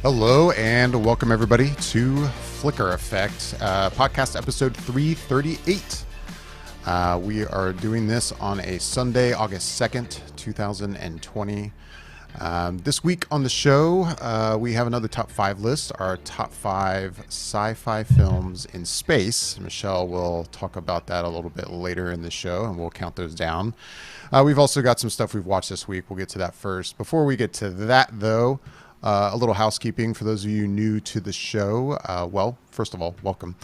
Hello and welcome everybody to Flicker Effect, podcast episode 338. We are doing this on a Sunday, August 2nd, 2020. This week on the show, we have another top 5 list, our top 5 sci-fi films in space. Michelle will talk about that a little bit later in the show, and we'll count those down. We've also got some stuff we've watched this week. We'll get to that first. Before we get to that, though, a little housekeeping for those of you new to the show. Well, first of all, welcome.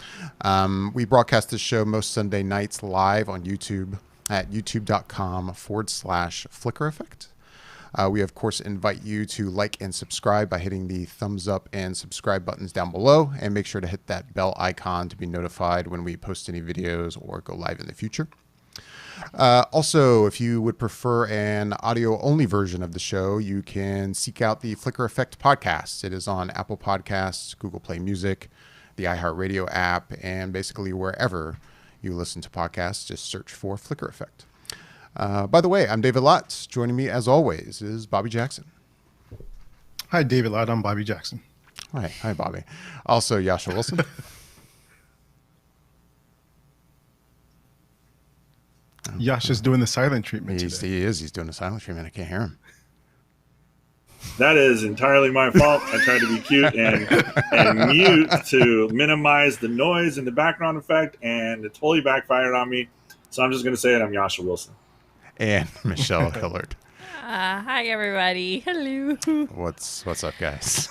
We broadcast this show most Sunday nights live on YouTube at youtube.com/Flicker Effect. We, of course, invite you to like and subscribe by hitting the thumbs up and subscribe buttons down below, and make sure to hit that bell icon to be notified when we post any videos or go live in the future. Also, if you would prefer an audio-only version of the show, you can seek out the Flicker Effect podcast. It is on Apple Podcasts, Google Play Music, the iHeartRadio app, and basically wherever you listen to podcasts, just search for Flicker Effect. By the way, I'm David Lotz. Joining me, as always, is Bobby Jackson. Hi, David Lott. I'm Bobby Jackson. Hi, Bobby. Also, Yasha Wilson. Yasha's doing the silent treatment today. He is. He's doing the silent treatment. I can't hear him. That is entirely my fault. I tried to be cute and mute to minimize the noise and the background effect, and it totally backfired on me. So I'm just going to say it. I'm Yasha Wilson. And Michelle Hillard. Hi, everybody. Hello. What's up, guys?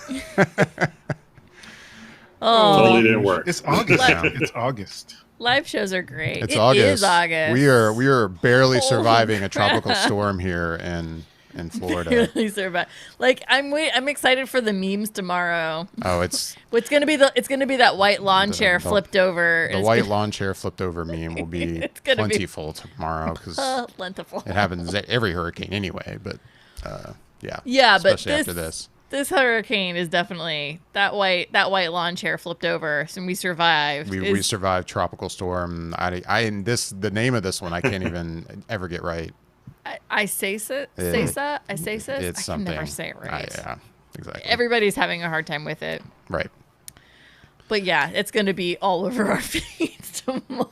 Totally didn't work. It's August. It's August. Live shows are great. It's August. It is August. We are barely surviving a tropical storm here in Florida. Barely survive. Like I'm excited for the memes tomorrow. Oh, it's gonna be that white lawn chair flipped over. The white lawn chair flipped over meme will be plentiful tomorrow because plentiful. It happens at every hurricane anyway. But yeah, especially but after this. This hurricane is definitely that white lawn chair flipped over, so we survived. We survived tropical storm. The name of this one I can't even ever get right. I say it. It's I can something. never say it right. Yeah, exactly. Everybody's having a hard time with it. Right. But yeah, it's going to be all over our feeds tomorrow.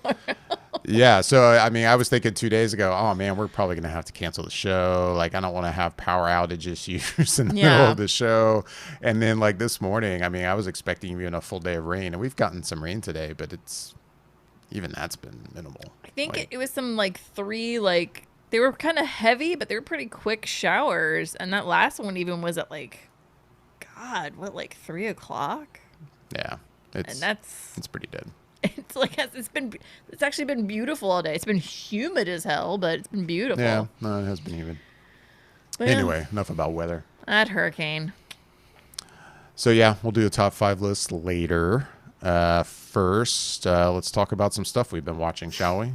Yeah, so I mean, I was thinking 2 days ago, oh man, we're probably going to have to cancel the show. Like, I don't want to have power outage issues in the middle of the show. And then like this morning, I mean, I was expecting even a full day of rain, and we've gotten some rain today, but that's been minimal. I think it was some they were kind of heavy, but they were pretty quick showers. And that last one even was at 3 o'clock? Yeah. It's pretty dead. It's actually been beautiful all day. It's been humid as hell, but it's been beautiful. Yeah, no, it has been humid. But anyway, enough about weather. That hurricane. So yeah, we'll do a top 5 list later. First, let's talk about some stuff we've been watching, shall we?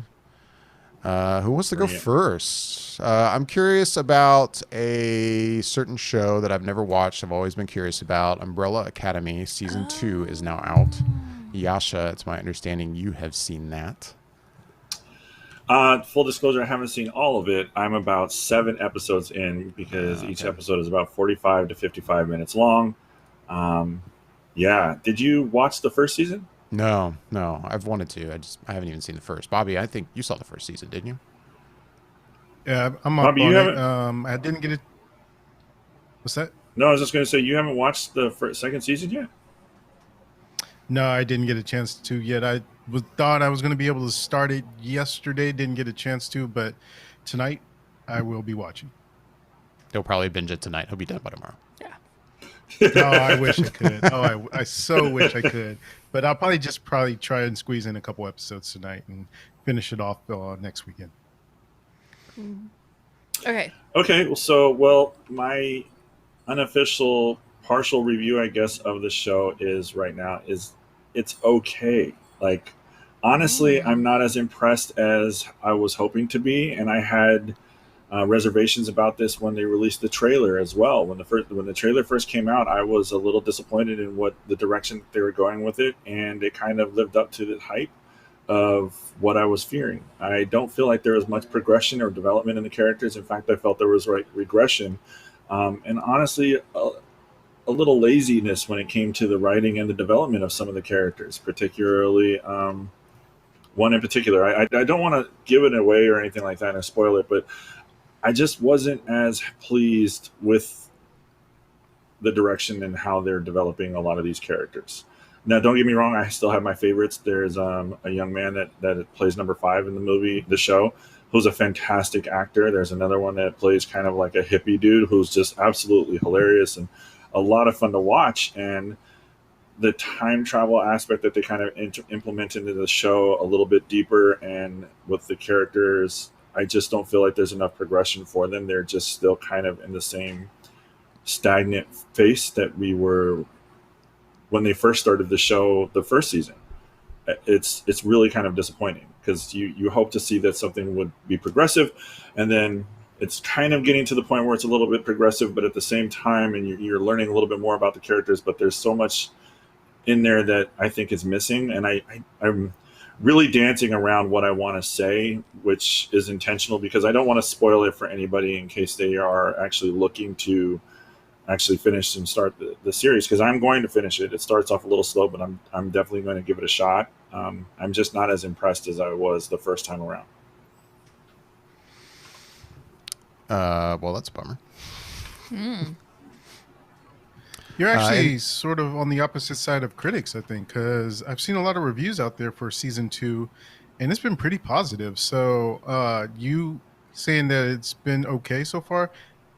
Who wants to go first? I'm curious about a certain show that I've never watched. I've always been curious about. Umbrella Academy season 2 is now out. Yasha, it's my understanding you have seen that. Full disclosure, I haven't seen all of it. I'm about 7 episodes in because each episode is about 45 to 55 minutes long. Yeah. Did you watch the first season? No. I've wanted to. I haven't even seen the first. Bobby, I think you saw the first season, didn't you? Yeah, I'm up Bobby, on it. I didn't get it. What's that? No, I was just going to say you haven't watched the second season yet? No, I didn't get a chance to yet. I thought I was going to be able to start it yesterday. Didn't get a chance to, but tonight I will be watching. He'll probably binge it tonight. He'll be done by tomorrow. Yeah. Oh, I wish I could. I so wish I could. But I'll probably try and squeeze in a couple episodes tonight and finish it off next weekend. Okay. Well, my unofficial partial review, I guess, of the show is right now is it's okay. Like, honestly, I'm not as impressed as I was hoping to be, and I had reservations about this when they released the trailer as well. When the trailer first came out, I was a little disappointed in what the direction they were going with it, and it kind of lived up to the hype of what I was fearing. I don't feel like there was much progression or development in the characters. In fact, I felt there was regression. And honestly, a little laziness when it came to the writing and the development of some of the characters, particularly one in particular. I don't want to give it away or anything like that and spoil it, but I just wasn't as pleased with the direction and how they're developing a lot of these characters. Now, don't get me wrong, I still have my favorites. There's a young man that plays number 5 in the show, who's a fantastic actor. There's another one that plays kind of like a hippie dude who's just absolutely hilarious and a lot of fun to watch. And the time travel aspect that they kind of implement into the show a little bit deeper, and with the characters, I just don't feel like there's enough progression for them. They're just still kind of in the same stagnant phase that we were when they first started the show the first season. It's really kind of disappointing, because you hope to see that something would be progressive, and then it's kind of getting to the point where it's a little bit progressive, but at the same time, and you're learning a little bit more about the characters, but there's so much in there that I think is missing. And I'm really dancing around what I want to say, which is intentional, because I don't want to spoil it for anybody in case they are actually looking to actually finish and start the series, because I'm going to finish it. It starts off a little slow, but I'm definitely going to give it a shot. I'm just not as impressed as I was the first time around. Well, that's a bummer. You're actually sort of on the opposite side of critics, I think, because I've seen a lot of reviews out there for season 2, and it's been pretty positive. So you saying that it's been okay so far,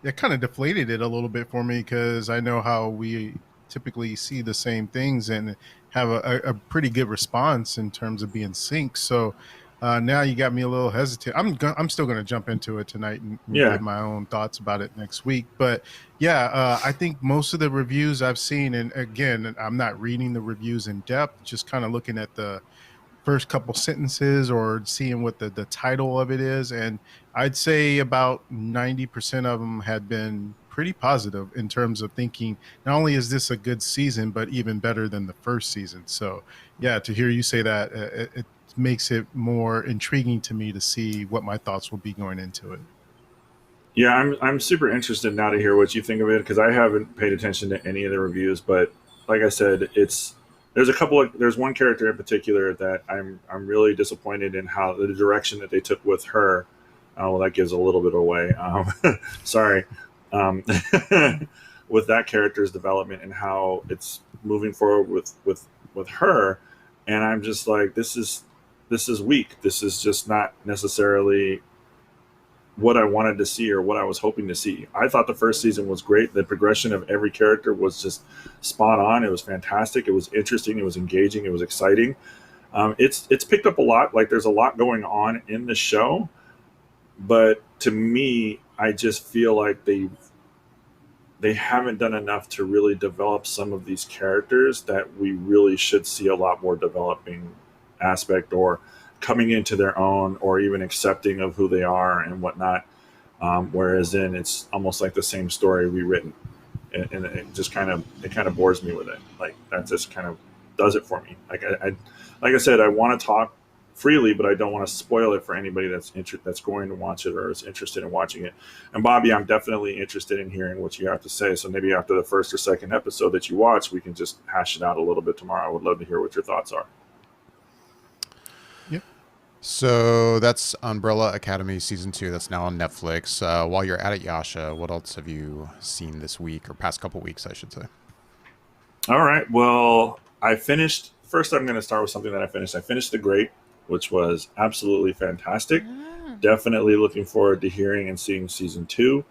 that kind of deflated it a little bit for me, because I know how we typically see the same things and have a pretty good response in terms of being synced. So now you got me a little hesitant. I'm still going to jump into it tonight and give my own thoughts about it next week. But yeah, I think most of the reviews I've seen, and again, I'm not reading the reviews in depth, just kind of looking at the first couple sentences or seeing what the title of it is. And I'd say about 90% of them had been pretty positive in terms of thinking, not only is this a good season, but even better than the first season. So yeah, to hear you say that, it makes it more intriguing to me to see what my thoughts will be going into it. Yeah, I'm super interested now to hear what you think of it, because I haven't paid attention to any of the reviews. But like I said, there's one character in particular that I'm really disappointed in how the direction that they took with her. Well, that gives a little bit away. Sorry. With that character's development and how it's moving forward with her, and I'm just like, this is weak. This is just not necessarily what I wanted to see or what I was hoping to see. I thought the first season was great. The progression of every character was just spot on. It was fantastic. It was interesting. It was engaging. It was exciting. It's picked up a lot. Like, there's a lot going on in the show, but to me, I just feel like they haven't done enough to really develop some of these characters that we really should see a lot more developing aspect, or coming into their own, or even accepting of who they are and whatnot. Whereas then it's almost like the same story rewritten, and it just kind of bores me with it. Like, that just kind of does it for me. Like I said, I want to talk freely, but I don't want to spoil it for anybody that's going to watch it or is interested in watching it. And Bobby, I'm definitely interested in hearing what you have to say. So maybe after the first or second episode that you watch, we can just hash it out a little bit tomorrow. I would love to hear what your thoughts are. So that's Umbrella Academy Season 2. That's now on Netflix. While you're at it, Yasha, what else have you seen this week, or past couple weeks, I should say? All right. Well, first I'm going to start with something that I finished. I finished The Great, which was absolutely fantastic. Definitely looking forward to hearing and seeing Season 2.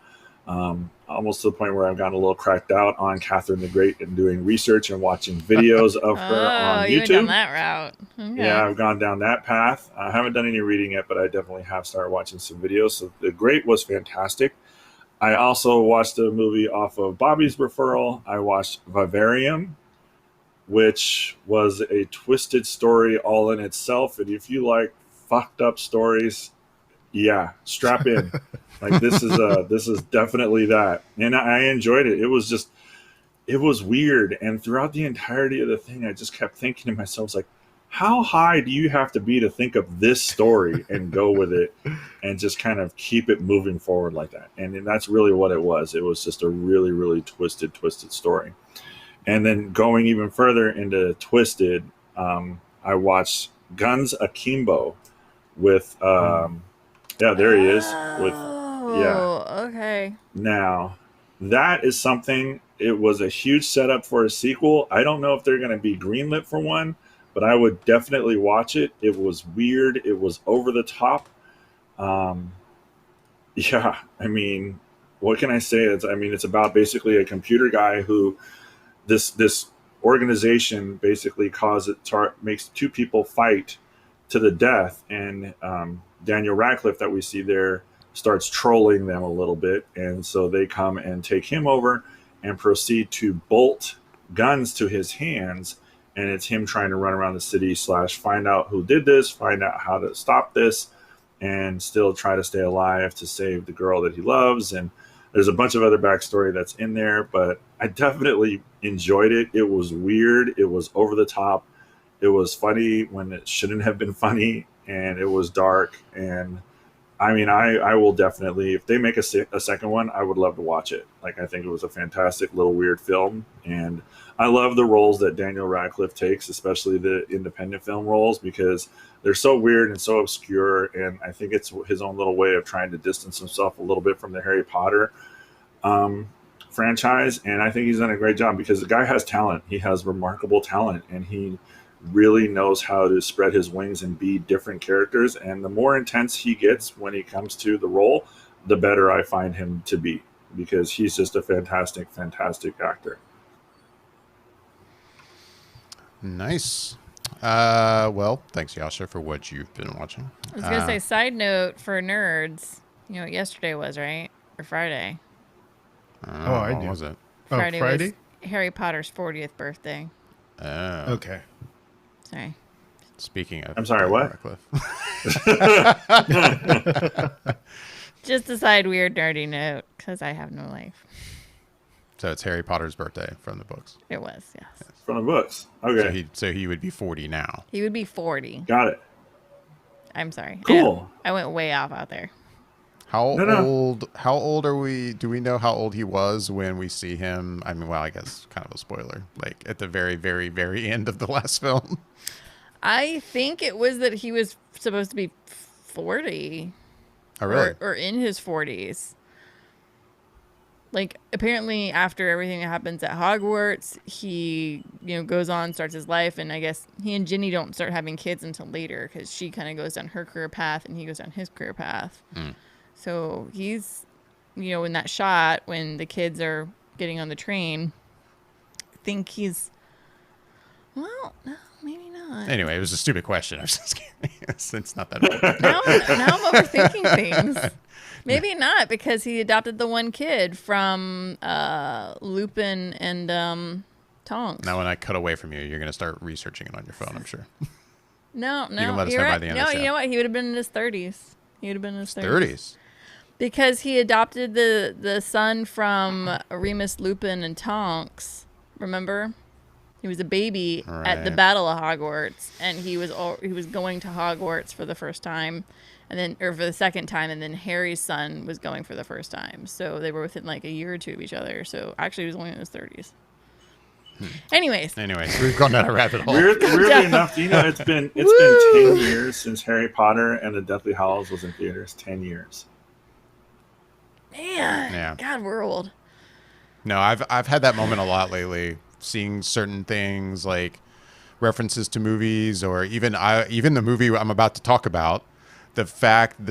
Almost to the point where I've gotten a little cracked out on Catherine the Great and doing research and watching videos of her on YouTube. You went down that route. Okay. Yeah, I've gone down that path. I haven't done any reading yet, but I definitely have started watching some videos. So The Great was fantastic. I also watched a movie off of Bobby's referral. I watched Vivarium, which was a twisted story all in itself. And if you like fucked up stories, yeah, strap in. Like, this is definitely that. And I enjoyed it. It was weird. And throughout the entirety of the thing, I just kept thinking to myself, like, how high do you have to be to think of this story and go with it and just kind of keep it moving forward like that? And that's really what it was. It was just a really, really twisted story. And then going even further into Twisted, I watched Guns Akimbo with, yeah, there he is. With, yeah. Okay. Now, that is something, it was a huge setup for a sequel. I don't know if they're going to be greenlit for one, but I would definitely watch it. It was weird. It was over the top. Yeah, I mean, what can I say? It's about basically a computer guy who this organization basically makes two people fight to the death, and Daniel Radcliffe that we see there starts trolling them a little bit, and so they come and take him over and proceed to bolt guns to his hands, and it's him trying to run around the city / find out who did this, find out how to stop this, and still try to stay alive to save the girl that he loves. And there's a bunch of other backstory that's in there, but I definitely enjoyed it. It was weird. It was over the top. It was funny when it shouldn't have been funny, and it was dark. And I mean, I will definitely, if they make a second one, I would love to watch it. Like, I think it was a fantastic little weird film. And I love the roles that Daniel Radcliffe takes, especially the independent film roles, because they're so weird and so obscure. And I think it's his own little way of trying to distance himself a little bit from the Harry Potter franchise. And I think he's done a great job because the guy has talent. He has remarkable talent, and he really knows how to spread his wings and be different characters. And the more intense he gets when he comes to the role, the better I find him to be, because he's just a fantastic actor. Nice. Well, thanks, Yasha, for what you've been watching. I was going to say, side note for nerds, you know what yesterday was, right? Or Friday. I do. What was it? Friday? Friday? Was Harry Potter's 40th birthday. Oh. Okay. Sorry. Speaking of... I'm sorry, what? Just a side weird nerdy note, because I have no life. So it's Harry Potter's birthday from the books. It was, yes. From the books. Okay. So he would be 40 now. He would be 40. Got it. I'm sorry. Cool. I went way off out there. How old are we? Do we know how old he was when we see him? I mean, well, I guess kind of a spoiler. Like at the very, very, very end of the last film. I think it was that he was supposed to be 40. Oh, really? Or in his 40s. Like, apparently after everything that happens at Hogwarts, he, goes on, starts his life, and I guess he and Ginny don't start having kids until later, because she kind of goes down her career path and he goes down his career path. So he's, in that shot when the kids are getting on the train, I think he's, well, no, maybe not. Anyway, it was a stupid question. I was just kidding. It's not that old. Now I'm overthinking things. Maybe not, because he adopted the one kid from Lupin and Tonks. Now, when I cut away from you, you're going to start researching it on your phone, I'm sure. No. You can let us know by the end of the show. You know what? He would have been in his 30s. He would have been in his 30s. Because he adopted the son from Remus Lupin and Tonks. Remember? He was a baby at the Battle of Hogwarts, and he was going to Hogwarts for the first time, for the second time, and then Harry's son was going for the first time. So they were within like a year or two of each other. So actually, he was only in his 30s. Anyways, we've gone down a rabbit hole. Weirdly enough, it's been 10 years since Harry Potter and the Deathly Hallows was in theaters. 10 years. Man, yeah. God, we're old. No, I've had that moment a lot lately, seeing certain things like references to movies, or even the movie I'm about to talk about, the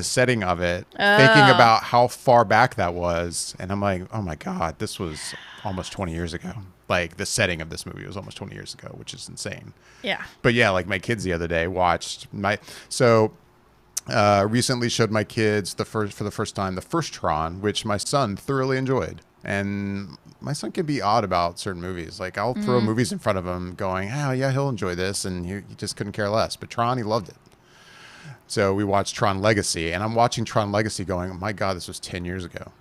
setting of it, thinking about how far back that was, and I'm like, oh my God, this was almost 20 years ago. Like the setting of this movie was almost 20 years ago, which is insane. Yeah. But yeah, like my kids the other day watched recently showed my kids for the first time the first Tron, which my son thoroughly enjoyed. And my son can be odd about certain movies. Like I'll throw movies in front of him going, oh yeah, he'll enjoy this. And he just couldn't care less. But Tron, he loved it. So we watched Tron Legacy, and I'm watching Tron Legacy going, oh my God, this was 10 years ago.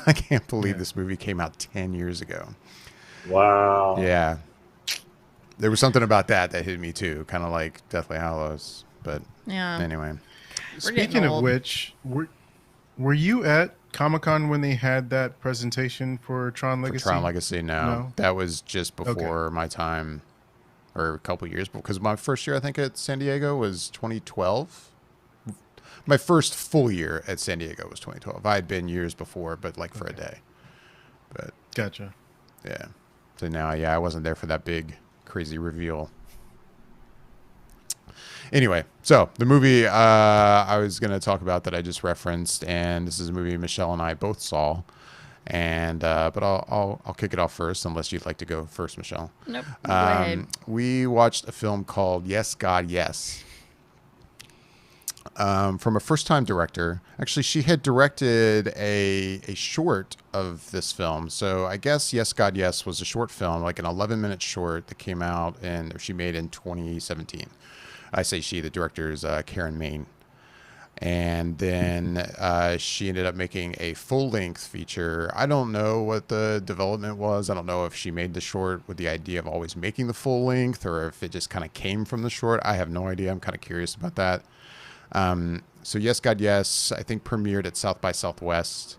I can't believe this movie came out 10 years ago. Wow. Yeah. There was something about that hit me too, kind of like Deathly Hallows. But anyway. Speaking of which, were you at Comic-Con when they had that presentation for Tron Legacy? For Tron Legacy, no. That was just before my time, or a couple years, because my first year, I think, at San Diego was 2012. My first full year at San Diego was 2012. I had been years before, but like for a day. But gotcha. Yeah. So now, I wasn't there for that big, crazy reveal. Anyway, so the movie I was going to talk about that I just referenced, and this is a movie Michelle and I both saw, and but I'll kick it off first, unless you'd like to go first, Michelle. Nope. Go ahead. We watched a film called Yes, God, Yes. From a first-time director. Actually, she had directed a short of this film. So I guess Yes, God, Yes was a short film, like an 11-minute short that came out and she made in 2017. I say she, the director is Karen Main. And then she ended up making a full-length feature. I don't know what the development was. I don't know if she made the short with the idea of always making the full length or if it just kind of came from the short. I have no idea. I'm kind of curious about that. So Yes, God, Yes, I think premiered at South by Southwest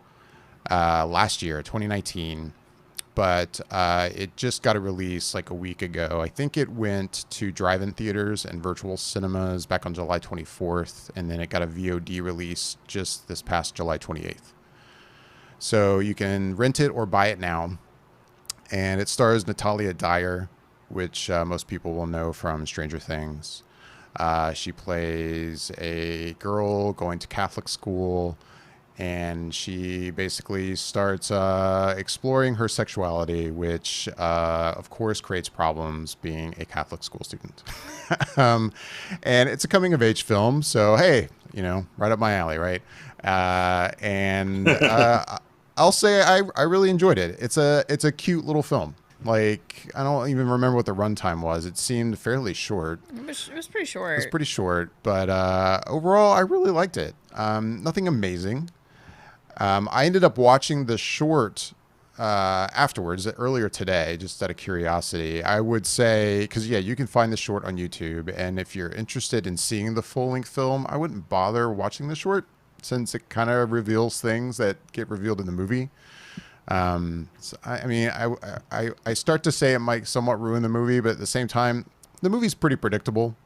last year, 2019. But it just got a release like a week ago. I think it went to drive-in theaters and virtual cinemas back on July 24th, and then it got a VOD release just this past July 28th. So you can rent it or buy it now. And it stars Natalia Dyer, which most people will know from Stranger Things. She plays a girl going to Catholic school, and she basically starts exploring her sexuality, which, of course, creates problems being a Catholic school student. And it's a coming-of-age film, so, hey, right up my alley, right? I'll say I really enjoyed it. It's a cute little film. Like, I don't even remember what the runtime was. It seemed fairly short. It was pretty short. It was pretty short, but overall, I really liked it. Nothing amazing. I ended up watching the short afterwards, earlier today, just out of curiosity. I would say, because, you can find the short on YouTube, and if you're interested in seeing the full-length film, I wouldn't bother watching the short, since it kind of reveals things that get revealed in the movie. So I start to say it might somewhat ruin the movie, but at the same time, the movie's pretty predictable,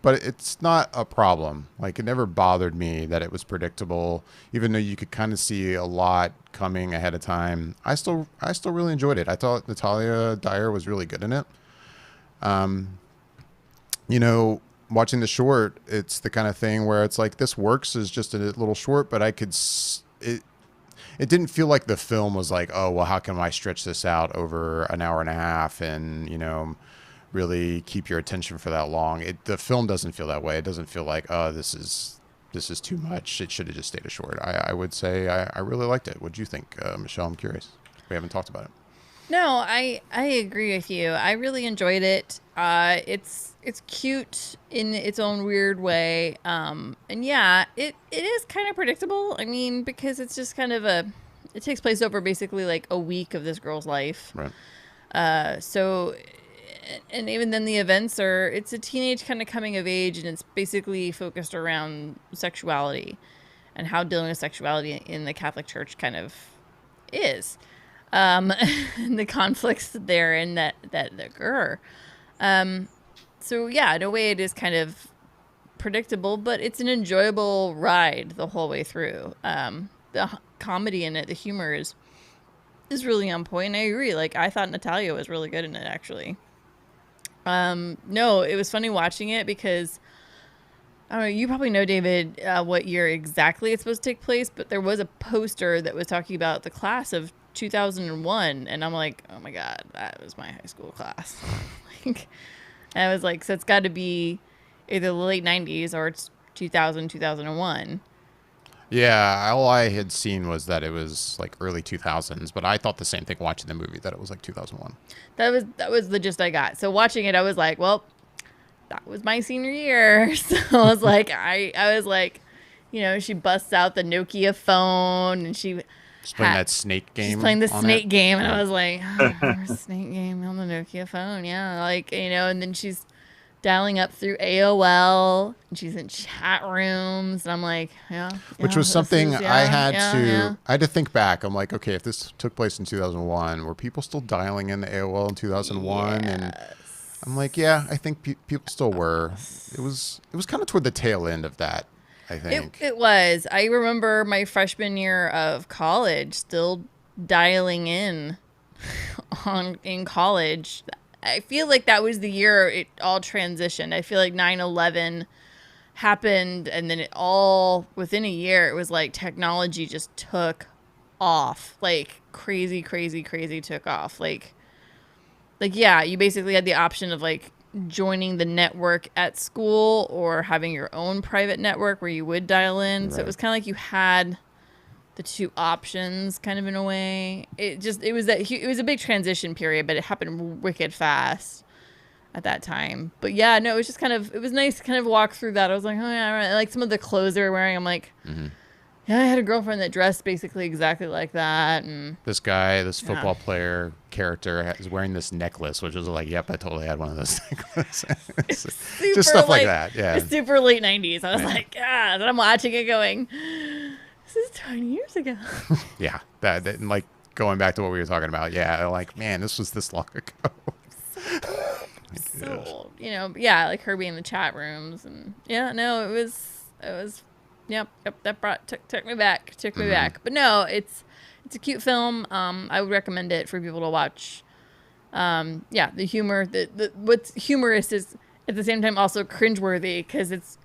but it's not a problem. Like, it never bothered me that it was predictable, even though you could kind of see a lot coming ahead of time. I still really enjoyed it. I thought Natalia Dyer was really good in it. Watching the short, it's the kind of thing where it's like, this works as just a little short, but it didn't feel like the film was like, oh, well, how can I stretch this out over an hour and a half and, really keep your attention for that long. The film doesn't feel that way. It doesn't feel like, oh, this is too much. It should have just stayed a short. I would say I really liked it. What do you think, Michelle? I'm curious. We haven't talked about it. No, I agree with you. I really enjoyed it. It's cute in its own weird way. And it is kind of predictable. I mean, because it's just kind of it takes place over basically like a week of this girl's life. Right. So, and even then the events it's a teenage kind of coming of age, and it's basically focused around sexuality and how dealing with sexuality in the Catholic Church kind of is. And the conflicts therein that occur. So in a way it is kind of predictable, but it's an enjoyable ride the whole way through. The comedy in it, the humor is really on point. And I agree. Like, I thought Natalia was really good in it, actually. No, it was funny watching it because, I don't know, you probably know, David, what year exactly it's supposed to take place, but there was a poster that was talking about the class of 2001, and I'm like, oh my God, that was my high school class. And I was like, so it's got to be either the late 90s or it's 2001. Yeah, all I had seen was that it was like early 2000s, but I thought the same thing watching the movie, that it was like 2001. That was the gist I got. So watching it, I was like, well, that was my senior year. So I was like, I was like, she busts out the Nokia phone, and Just playing that snake game. She's playing the snake game, and I was like, oh, snake game on the Nokia phone, yeah, like, you know. And then she's dialing up through AOL, and she's in chat rooms, and I'm like, yeah. Which was something I had to think back. I'm like, okay, if this took place in 2001, were people still dialing in AOL in 2001? Yes. And I'm like, yeah, I think people still were. It was kind of toward the tail end of that, I think. It was. I remember my freshman year of college still dialing in in college. I feel like that was the year it all transitioned. I feel like 9/11 happened, and then it all, within a year, it was like technology just took off. Like crazy took off. Like yeah, you basically had the option of like joining the network at school or having your own private network where you would dial in. Right. So it was kind of like you had the two options, kind of, in a way. It was a big transition period, but it happened wicked fast at that time. But yeah, no, it was just it was nice to kind of walk through that. I was like, oh yeah, right. Like some of the clothes they were wearing, I'm like, yeah, I had a girlfriend that dressed basically exactly like that. And this football player character is wearing this necklace, which was like, yep, I totally had one of those necklaces. Just stuff like that. Yeah, it's super late 90s. I was like, yeah. And I'm watching it going, this is 20 years ago. Yeah, that and like going back to what we were talking about. Yeah, like, man, this was this long ago. So, you know, yeah, like her being in the chat rooms, and yeah, no, it was. Yep. That took me back. But no, it's a cute film. I would recommend it for people to watch. Yeah, the humor. The what's humorous is at the same time also cringeworthy because it's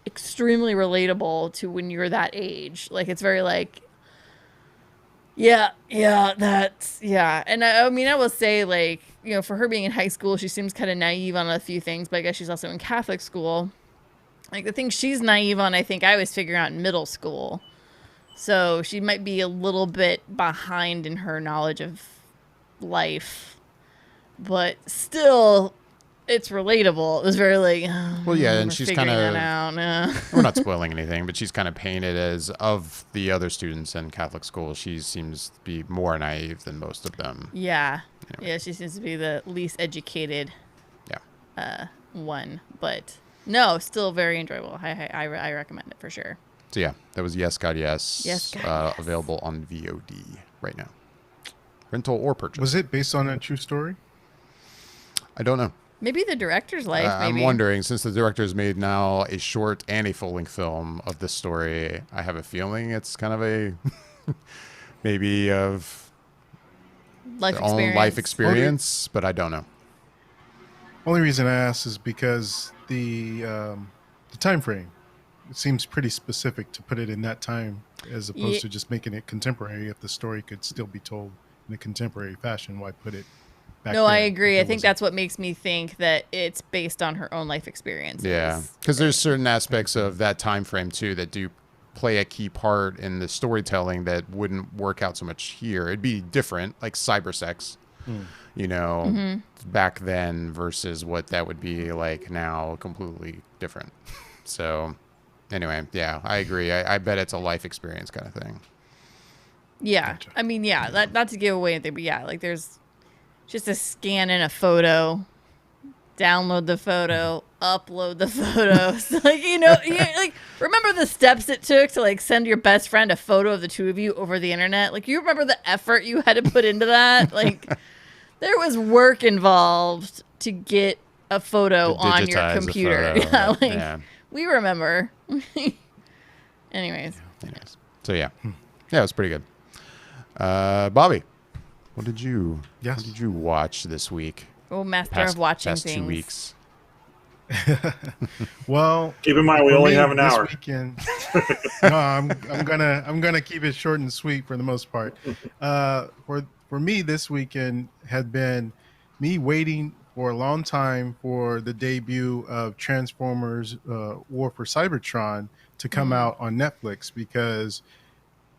extremely relatable to when you're that age. Like it's very like, yeah, that's yeah. And I mean, I will say, like, you know, for her being in high school, she seems kind of naive on a few things, but I guess she's also in Catholic school. Like, the thing she's naive on, I think I was figuring out in middle school. So she might be a little bit behind in her knowledge of life. But still, it's relatable. It was very like, oh, well, yeah, and she's kind of... We're not spoiling anything, but she's kind of painted as, of the other students in Catholic school, she seems to be more naive than most of them. Yeah. Anyway. Yeah, she seems to be the least educated one. But... no, still very enjoyable. I recommend it for sure. So yeah, that was Yes God Yes. Yes God Yes. Available on VOD right now. Rental or purchase. Was it based on a true story? I don't know. Maybe the director's life. I'm wondering, since the director's made now a short and a full-length film of this story, I have a feeling it's kind of a maybe of their own life experience, but I don't know. Only reason I ask is because the time frame, it seems pretty specific to put it in that time as opposed to just making it contemporary. If the story could still be told in a contemporary fashion, why put it back No, I agree. I think that's what makes me think that it's based on her own life experiences. Yeah, because there's certain aspects of that time frame too that do play a key part in the storytelling that wouldn't work out so much here. It'd be different, like cybersex. You know, back then versus what that would be like now, completely different. So anyway, yeah, I agree. I bet it's a life experience kind of thing. Yeah. Gotcha. I mean, yeah, not to give away anything, but yeah, like there's just a scan in a photo, download the photo, upload the photos. Like, you know, like remember the steps it took to like send your best friend a photo of the two of you over the internet? Like, you remember the effort you had to put into that? Like, there was work involved to get a photo on your computer. Yeah, we remember. Anyways. So yeah, it was pretty good. Bobby, what did you watch this week? Oh, master of watching past things. 2 weeks. Well, keep in mind we only have an hour. Weekend, no, I'm gonna keep it short and sweet for the most part. For me, this weekend had been me waiting for a long time for the debut of Transformers War for Cybertron to come out on Netflix, because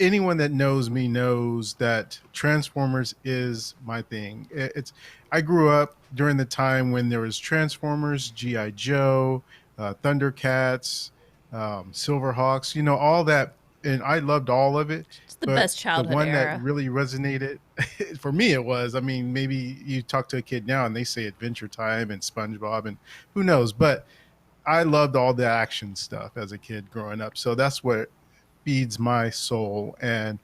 anyone that knows me knows that Transformers is my thing. I grew up during the time when there was Transformers, G.I. Joe, Thundercats, Silverhawks, you know, all that and I loved all of it. It's the But best the childhood one that era. really resonated for me, it was. I mean, maybe you talk to a kid now and they say Adventure Time and SpongeBob and who knows, but I loved all the action stuff as a kid growing up. So that's what feeds my soul. And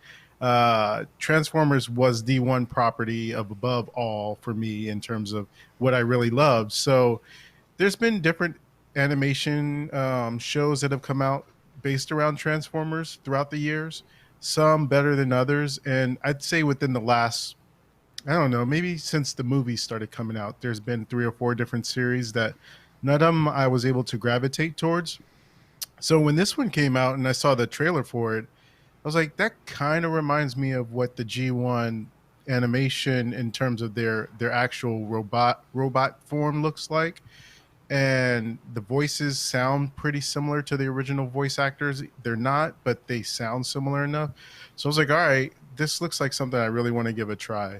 Transformers was the one property of above all for me in terms of what I really loved. So there's been different animation shows that have come out based around Transformers throughout the years, some better than others. And I'd say within the last, I don't know, maybe since the movies started coming out, there's been 3 or 4 different series that none of them I was able to gravitate towards. So when this one came out and I saw the trailer for it, I was like, that kind of reminds me of what the G1 animation in terms of their actual robot form looks like. And the voices sound pretty similar to the original voice actors. They're not, but they sound similar enough. So I was like, all right, this looks like something I really want to give a try.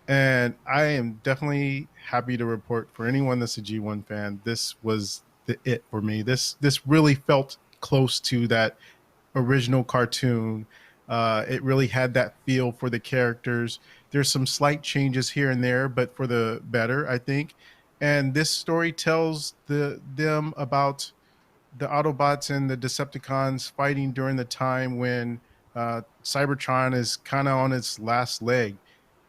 And I am definitely happy to report for anyone that's a G1 fan, this was it for me. This really felt close to that original cartoon. It really had that feel for the characters. There's some slight changes here and there, but for the better, I think. And this story tells them about the Autobots and the Decepticons fighting during the time when Cybertron is kind of on its last leg,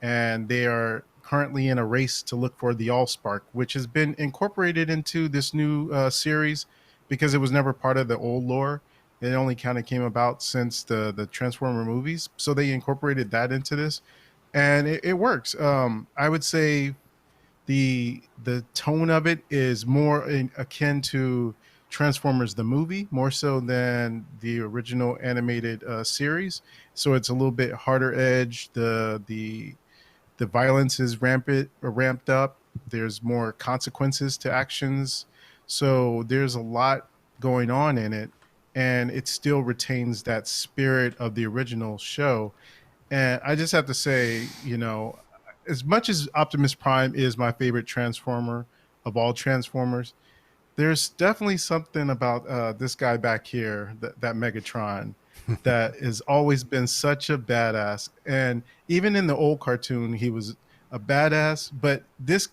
and they are currently in a race to look for the Allspark, which has been incorporated into this new series because it was never part of the old lore. It only kind of came about since the Transformer movies, so they incorporated that into this, and it works. I would say the tone of it is more akin to Transformers the movie, more so than the original animated series. So it's a little bit harder edge. The violence is ramped up. There's more consequences to actions. So there's a lot going on in it, and it still retains that spirit of the original show. And I just have to say, as much as Optimus Prime is my favorite Transformer of all Transformers, there's definitely something about this guy back here, that Megatron, that has always been such a badass. And even in the old cartoon, he was a badass. But this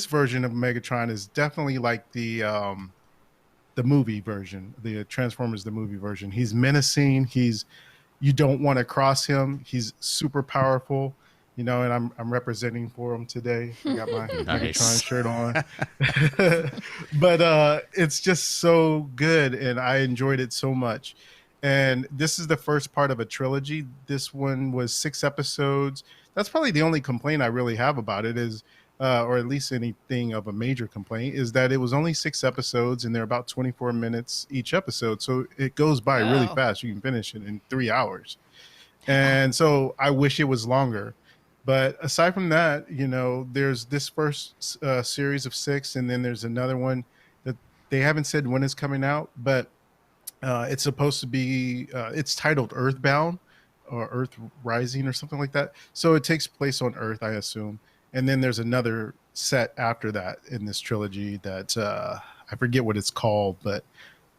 version of Megatron is definitely like the movie version, the Transformers the movie version. He's menacing. You don't want to cross him. He's super powerful, and I'm representing for him today. I got my Megatron shirt on. But it's just so good, and I enjoyed it so much. And this is the first part of a trilogy. This one was 6 episodes. That's probably the only complaint I really have about it is, or at least anything of a major complaint, is that it was only 6 episodes and they're about 24 minutes each episode. So it goes by really fast. You can finish it in 3 hours. And so I wish it was longer. But aside from that, there's this first series of 6, and then there's another one that they haven't said when it's coming out, but it's supposed to be, it's titled Earthbound or Earth Rising or something like that. So it takes place on Earth, I assume. And then there's another set after that in this trilogy that I forget what it's called, but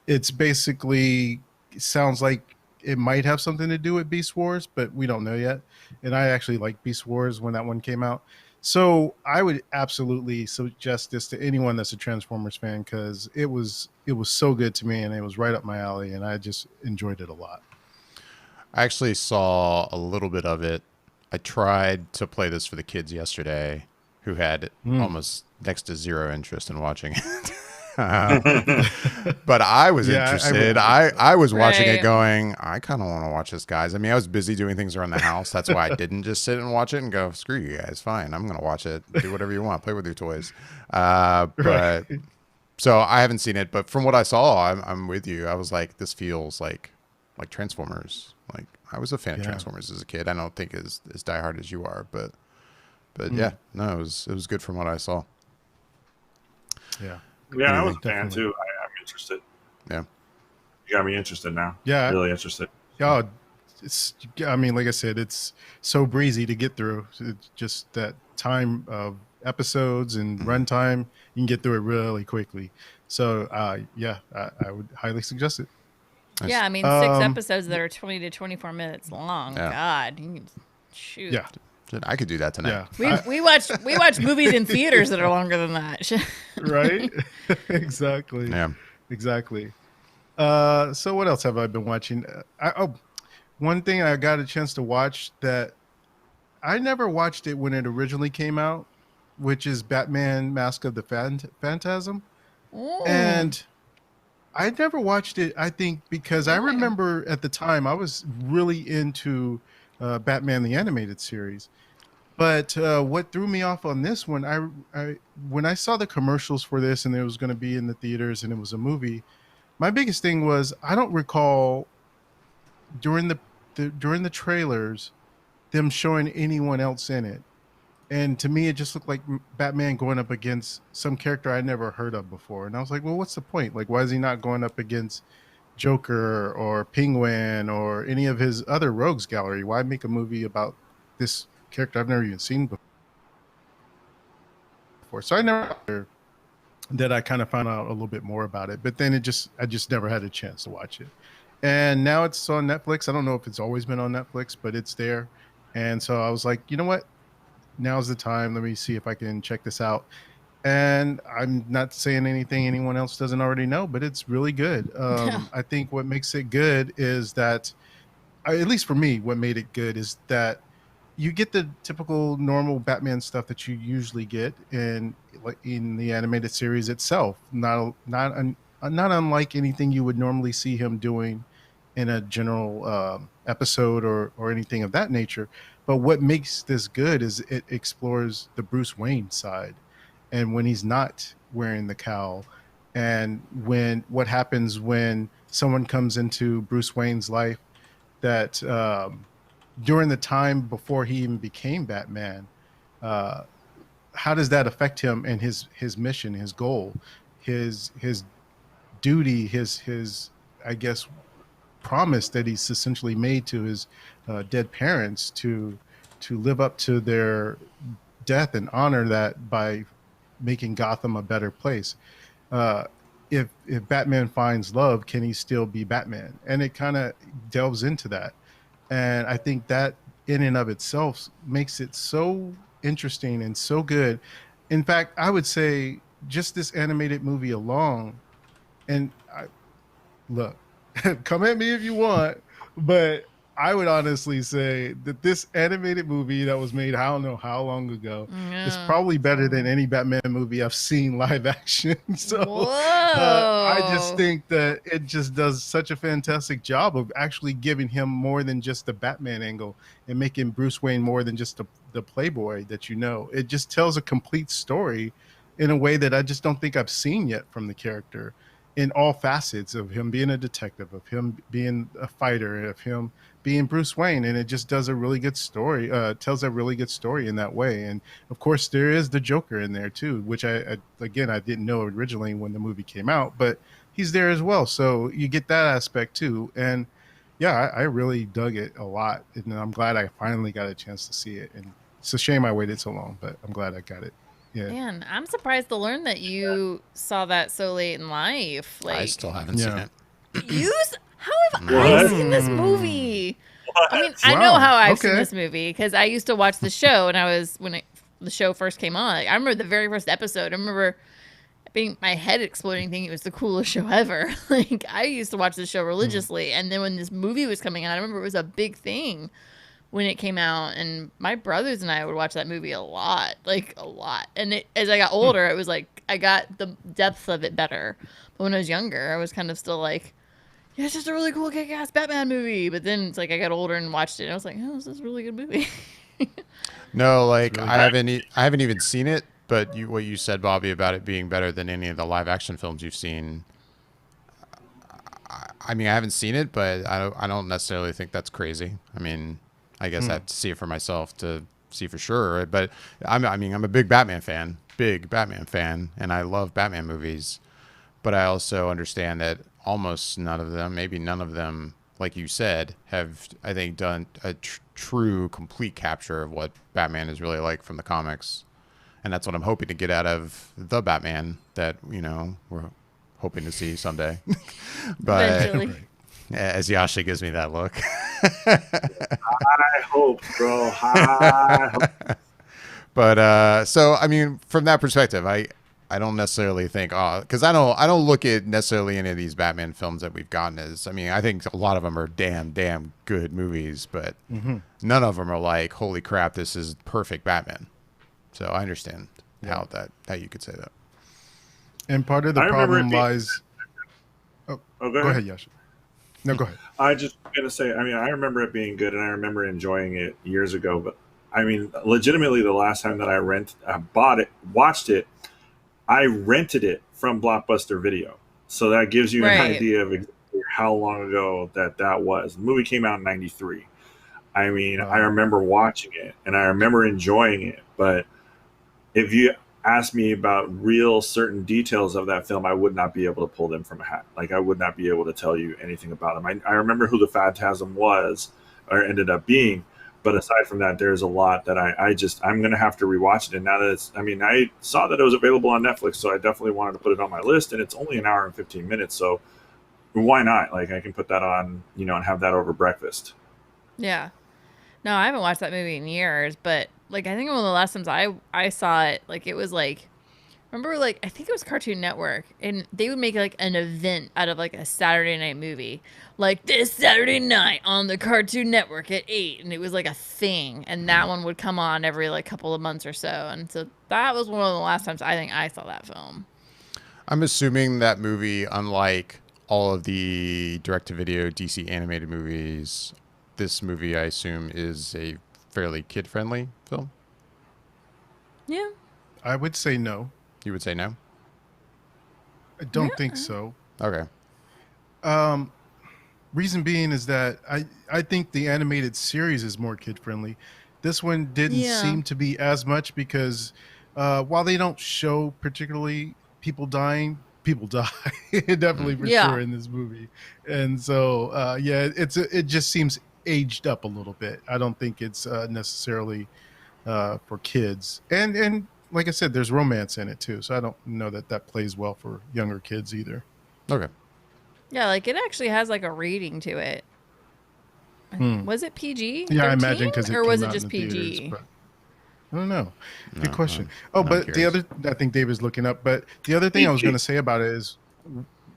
it's basically, it sounds like it might have something to do with Beast Wars, but we don't know yet. And I actually liked Beast Wars when that one came out. So I would absolutely suggest this to anyone that's a Transformers fan, because it was so good to me and it was right up my alley, and I just enjoyed it a lot. I actually saw a little bit of it. I tried to play this for the kids yesterday, who had almost next to zero interest in watching it. But I was interested. I was watching it going, I kind of want to watch this, guys. I mean, I was busy doing things around the house. That's why I didn't just sit and watch it and go, screw you guys. Fine. I'm going to watch it. Do whatever you want. Play with your toys. But so I haven't seen it, but from what I saw, I'm with you. I was like, this feels like Transformers. Like, I was a fan of Transformers as a kid. I don't think as diehard as you are, but yeah, no, it was good from what I saw. Yeah. Yeah, I was a fan too. I'm interested. Yeah. You got me interested now. Yeah. Really interested. Yeah. Like I said, it's so breezy to get through. It's just that time of episodes and runtime, you can get through it really quickly. So, I would highly suggest it. Yeah, I mean, 6 episodes that are 20 to 24 minutes long. Yeah. God, you can shoot. Yeah. I could do that tonight. Yeah. We watch movies in theaters that are longer than that. Right? Exactly. Yeah. Exactly. So what else have I been watching? One thing I got a chance to watch that I never watched it when it originally came out, which is Batman Mask of the Phantasm. Ooh. And I never watched it, I think, because I remember at the time I was really into Batman the Animated Series. But what threw me off on this one, when I saw the commercials for this and it was going to be in the theaters and it was a movie, my biggest thing was I don't recall during the trailers them showing anyone else in it. And to me, it just looked like Batman going up against some character I never heard of before. And I was like, well, what's the point? Like, why is he not going up against Joker or Penguin or any of his other rogues gallery? Why make a movie about this character I've never even seen before? So I never that I kind of found out a little bit more about it. But then I just never had a chance to watch it. And now it's on Netflix. I don't know if it's always been on Netflix, but it's there. And so I was like, you know what? Now's the time. Let me see if I can check this out. And I'm not saying anything anyone else doesn't already know, but it's really good. I think what makes it good is that, at least for me, what made it good is that you get the typical normal Batman stuff that you usually get in the animated series itself. Not unlike anything you would normally see him doing in a general episode or anything of that nature. But what makes this good is it explores the Bruce Wayne side, and when he's not wearing the cowl, and what happens when someone comes into Bruce Wayne's life that during the time before he even became Batman, how does that affect him and his mission, his goal, his duty, his I guess promise that he's essentially made to his dead parents to live up to their death and honor that by making Gotham a better place. If Batman finds love, can he still be Batman? And it kind of delves into that. And I think that in and of itself makes it so interesting and so good. In fact, I would say just this animated movie alone, and look, come at me if you want, but I would honestly say that this animated movie that was made, I don't know how long ago, is probably better than any Batman movie I've seen live action. So I just think that it just does such a fantastic job of actually giving him more than just the Batman angle and making Bruce Wayne more than just the playboy that you know. It just tells a complete story in a way that I just don't think I've seen yet from the character, in all facets of him being a detective, of him being a fighter, of him being Bruce Wayne. And it just does a really good story, tells a really good story in that way. And of course there is the Joker in there too, which I didn't know originally when the movie came out, but he's there as well. So you get that aspect too. And yeah, I really dug it a lot. And I'm glad I finally got a chance to see it. And it's a shame I waited so long, but I'm glad I got it. Yeah. Man, I'm surprised to learn that you saw that so late in life. Like, I still haven't seen it. How have I seen this movie? I mean, I know how I've seen this movie because I used to watch the show, and the show first came on. I remember the very first episode. I remember being my head exploding, thinking it was the coolest show ever. Like, I used to watch the show religiously, and then when this movie was coming out, I remember it was a big thing when it came out, and my brothers and I would watch that movie a lot. And as I got older, it was like I got the depth of it better. But when I was younger, I was kind of still like, yeah, it's just a really cool kick-ass Batman movie. But then it's like I got older and watched it, and I was like, oh, this is a really good movie. No, like really I haven't even seen it. But what you said, Bobby, about it being better than any of the live-action films you've seen. I mean, I haven't seen it, but I don't necessarily think that's crazy. I mean, I guess I have to see it for myself to see for sure. But I'm a big Batman fan, and I love Batman movies. But I also understand that almost none of them, maybe none of them, like you said, have, I think, done a true, complete capture of what Batman is really like from the comics. And that's what I'm hoping to get out of the Batman that, we're hoping to see someday. But As Yasha gives me that look. I hope, bro. I hope. But so I mean, from that perspective, I don't necessarily think because I don't look at necessarily any of these Batman films that we've gotten as, I mean, I think a lot of them are damn good movies, but none of them are like, holy crap, this is perfect Batman. So I understand how you could say that. And part of the problem lies. Go ahead, Yasha. No, go ahead. I just gonna say, I mean, I remember it being good, and I remember enjoying it years ago. But I mean, legitimately, the last time that I bought it, watched it, I rented it from Blockbuster Video. So that gives you an idea of exactly how long ago that was. The movie came out in '93. I mean, I remember watching it, and I remember enjoying it. But if you ask me about real certain details of that film, I would not be able to pull them from a hat. Like, I would not be able to tell you anything about them. I remember who the Phantasm was or ended up being, but aside from that, there's a lot that I'm going to have to rewatch it. And now that I saw that it was available on Netflix, so I definitely wanted to put it on my list, and it's only an hour and 15 minutes. So why not? Like, I can put that on, and have that over breakfast. Yeah. No, I haven't watched that movie in years, but like I think one of the last times I saw it, like it was like, remember, like I think it was Cartoon Network, and they would make like an event out of like a Saturday night movie, like this Saturday night on the Cartoon Network at 8, and it was like a thing, and that one would come on every like couple of months or so, and so that was one of the last times I think I saw that film. I'm assuming that movie, unlike all of the direct-to-video DC animated movies, this movie, I assume, is a fairly kid-friendly film? Yeah. I would say no. You would say no? I don't think so. Okay. Reason being is that I think the animated series is more kid-friendly. This one didn't seem to be as much because while they don't show particularly people dying, people die definitely for sure in this movie. And so, it just seems aged up a little bit. I don't think it's necessarily for kids, and like I said, there's romance in it too, so I don't know that plays well for younger kids either. Okay. Yeah, like it actually has like a rating to it. Was it PG? Yeah, 13? I imagine because or was it just PG? Theaters, I don't know. Good question. But the other, I think David's looking up. But the other thing I was going to say about it is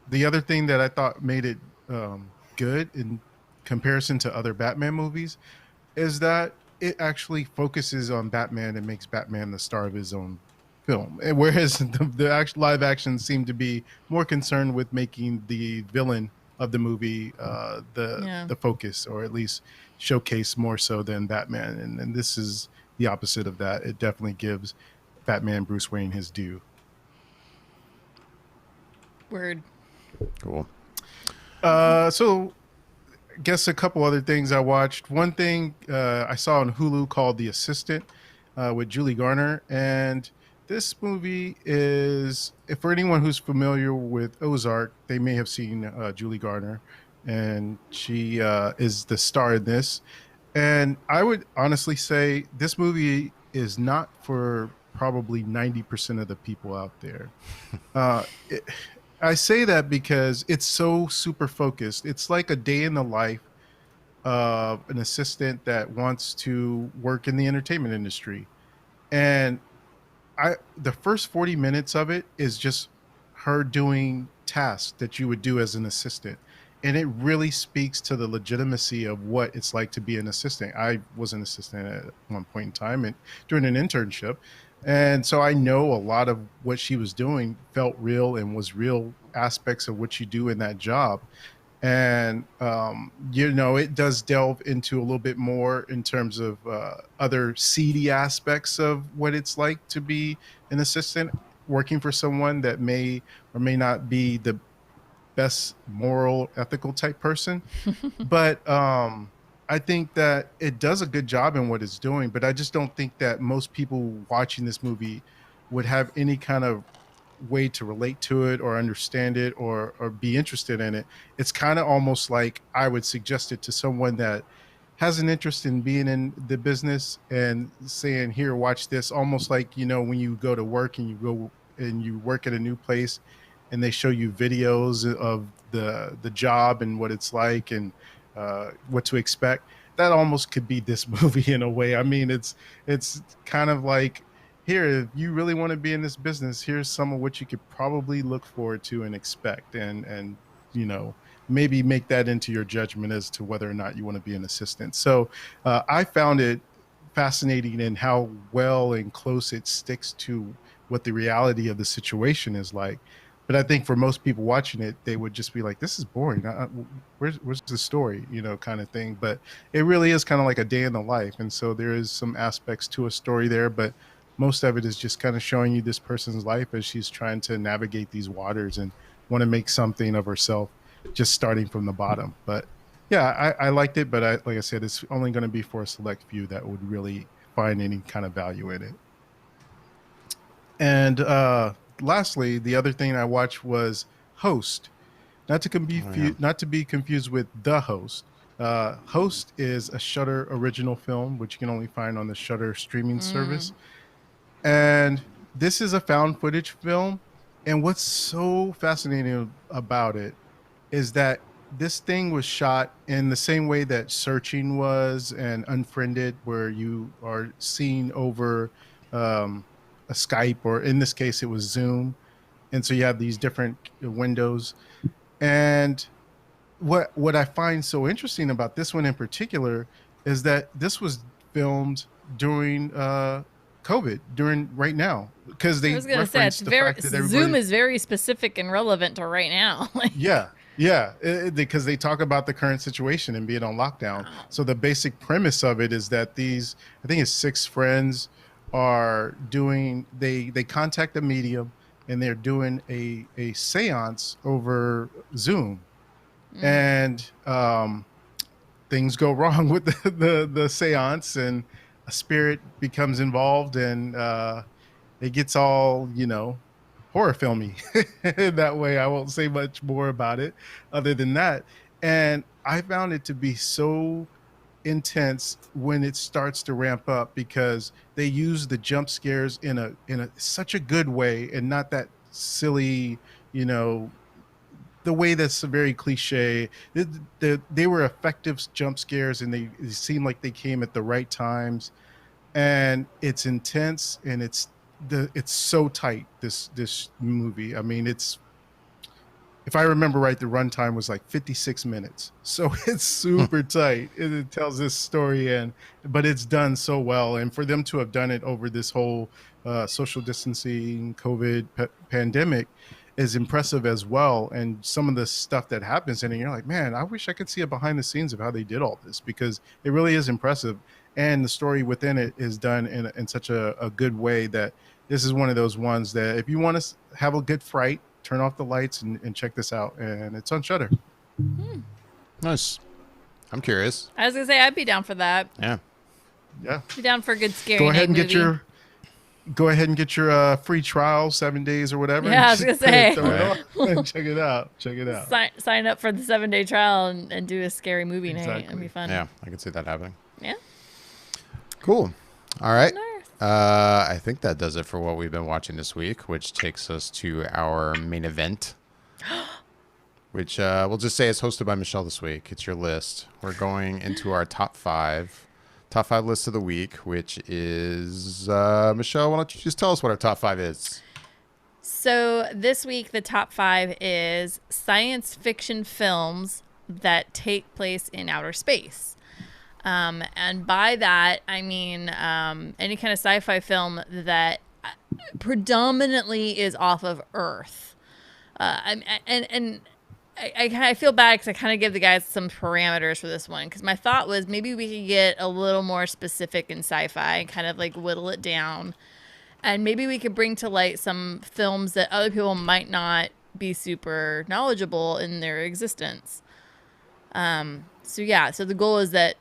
the other thing that I thought made it good in comparison to other Batman movies is that it actually focuses on Batman and makes Batman the star of his own film. Whereas the actual live action seemed to be more concerned with making the villain of the movie the focus, or at least showcase more so than Batman. And this is the opposite of that. It definitely gives Batman Bruce Wayne his due. Word. Cool. So I guess a couple other things I watched. One thing I saw on Hulu called The Assistant with Julie Garner. And this movie is, for anyone who's familiar with Ozark, they may have seen Julie Garner. And she is the star in this. And I would honestly say this movie is not for probably 90% of the people out there. I say that because it's so super focused. It's like a day in the life of an assistant that wants to work in the entertainment industry. And the first 40 minutes of it is just her doing tasks that you would do as an assistant. And it really speaks to the legitimacy of what it's like to be an assistant. I was an assistant at one point in time and during an internship. And so I know a lot of what she was doing felt real and was real aspects of what you do in that job. And, it does delve into a little bit more in terms of other seedy aspects of what it's like to be an assistant working for someone that may or may not be the best moral, ethical type person. But I think that it does a good job in what it's doing, but I just don't think that most people watching this movie would have any kind of way to relate to it or understand it or be interested in it. It's kind of almost like I would suggest it to someone that has an interest in being in the business and saying, here, watch this, almost like, when you go to work and you work at a new place and they show you videos of the job and what it's like and what to expect. That almost could be this movie in a way. I mean, it's kind of like, here, if you really want to be in this business, here's some of what you could probably look forward to and expect, and maybe make that into your judgment as to whether or not you want to be an assistant. So I found it fascinating in how well and close it sticks to what the reality of the situation is like. But I think for most people watching it, they would just be like, this is boring. Where's the story, kind of thing. But it really is kind of like a day in the life. And so there is some aspects to a story there, but most of it is just kind of showing you this person's life as she's trying to navigate these waters and want to make something of herself, just starting from the bottom. But yeah, I liked it, but like I said, it's only going to be for a select few that would really find any kind of value in it. And lastly, the other thing I watched was Host. Not to be confused with The Host. Host is a Shudder original film, which you can only find on the Shudder streaming service. And this is a found footage film. And what's so fascinating about it is that this thing was shot in the same way that Searching was and Unfriended, where you are seen over a Skype, or in this case, it was Zoom. And so you have these different windows. And what I find so interesting about this one in particular is that this was filmed during COVID, during right now, because they referenced the fact that Zoom is very specific and relevant to right now. Because they talk about the current situation and being on lockdown. So the basic premise of it is that I think it's 6 friends are doing, they contact a medium and they're doing a seance over Zoom. And things go wrong with the seance, and a spirit becomes involved, and it gets all, horror filmy that way. I won't say much more about it other than that. And I found it to be so intense when it starts to ramp up, because they use the jump scares in a such a good way, and not that silly, the way that's very cliche. They were effective jump scares, and they seemed like they came at the right times. And it's intense, and it's so tight, this movie. I mean, if I remember right, the runtime was like 56 minutes. So it's super tight. It tells this story, but it's done so well. And for them to have done it over this whole social distancing COVID pandemic is impressive as well. And some of the stuff that happens in it, you're like, man, I wish I could see a behind the scenes of how they did all this, because it really is impressive. And the story within it is done in such a good way that this is one of those ones that if you want to have a good fright, turn off the lights and check this out. And it's on Shudder. Nice. I'm curious. I was going to say, I'd be down for that. Yeah. Be down for a good scary Go ahead and movie. get your free trial, 7 days or whatever. Yeah, I was going to say. And check it out. Sign up for the 7-day trial and do a scary movie night. It'd be fun. Yeah, I can see that happening. Yeah. Cool. All right. I think that does it for what we've been watching this week, which takes us to our main event, which we'll just say is hosted by Michelle this week. It's your list. We're going into our top five list of the week, which is, Michelle, why don't you just tell us what our top 5 is? So this week, the top 5 is science fiction films that take place in outer space. And by that, I mean any kind of sci-fi film that predominantly is off of Earth. I feel bad because I kind of give the guys some parameters for this one, because my thought was maybe we could get a little more specific in sci-fi and kind of like whittle it down. And maybe we could bring to light some films that other people might not be super knowledgeable in their existence. So the goal is that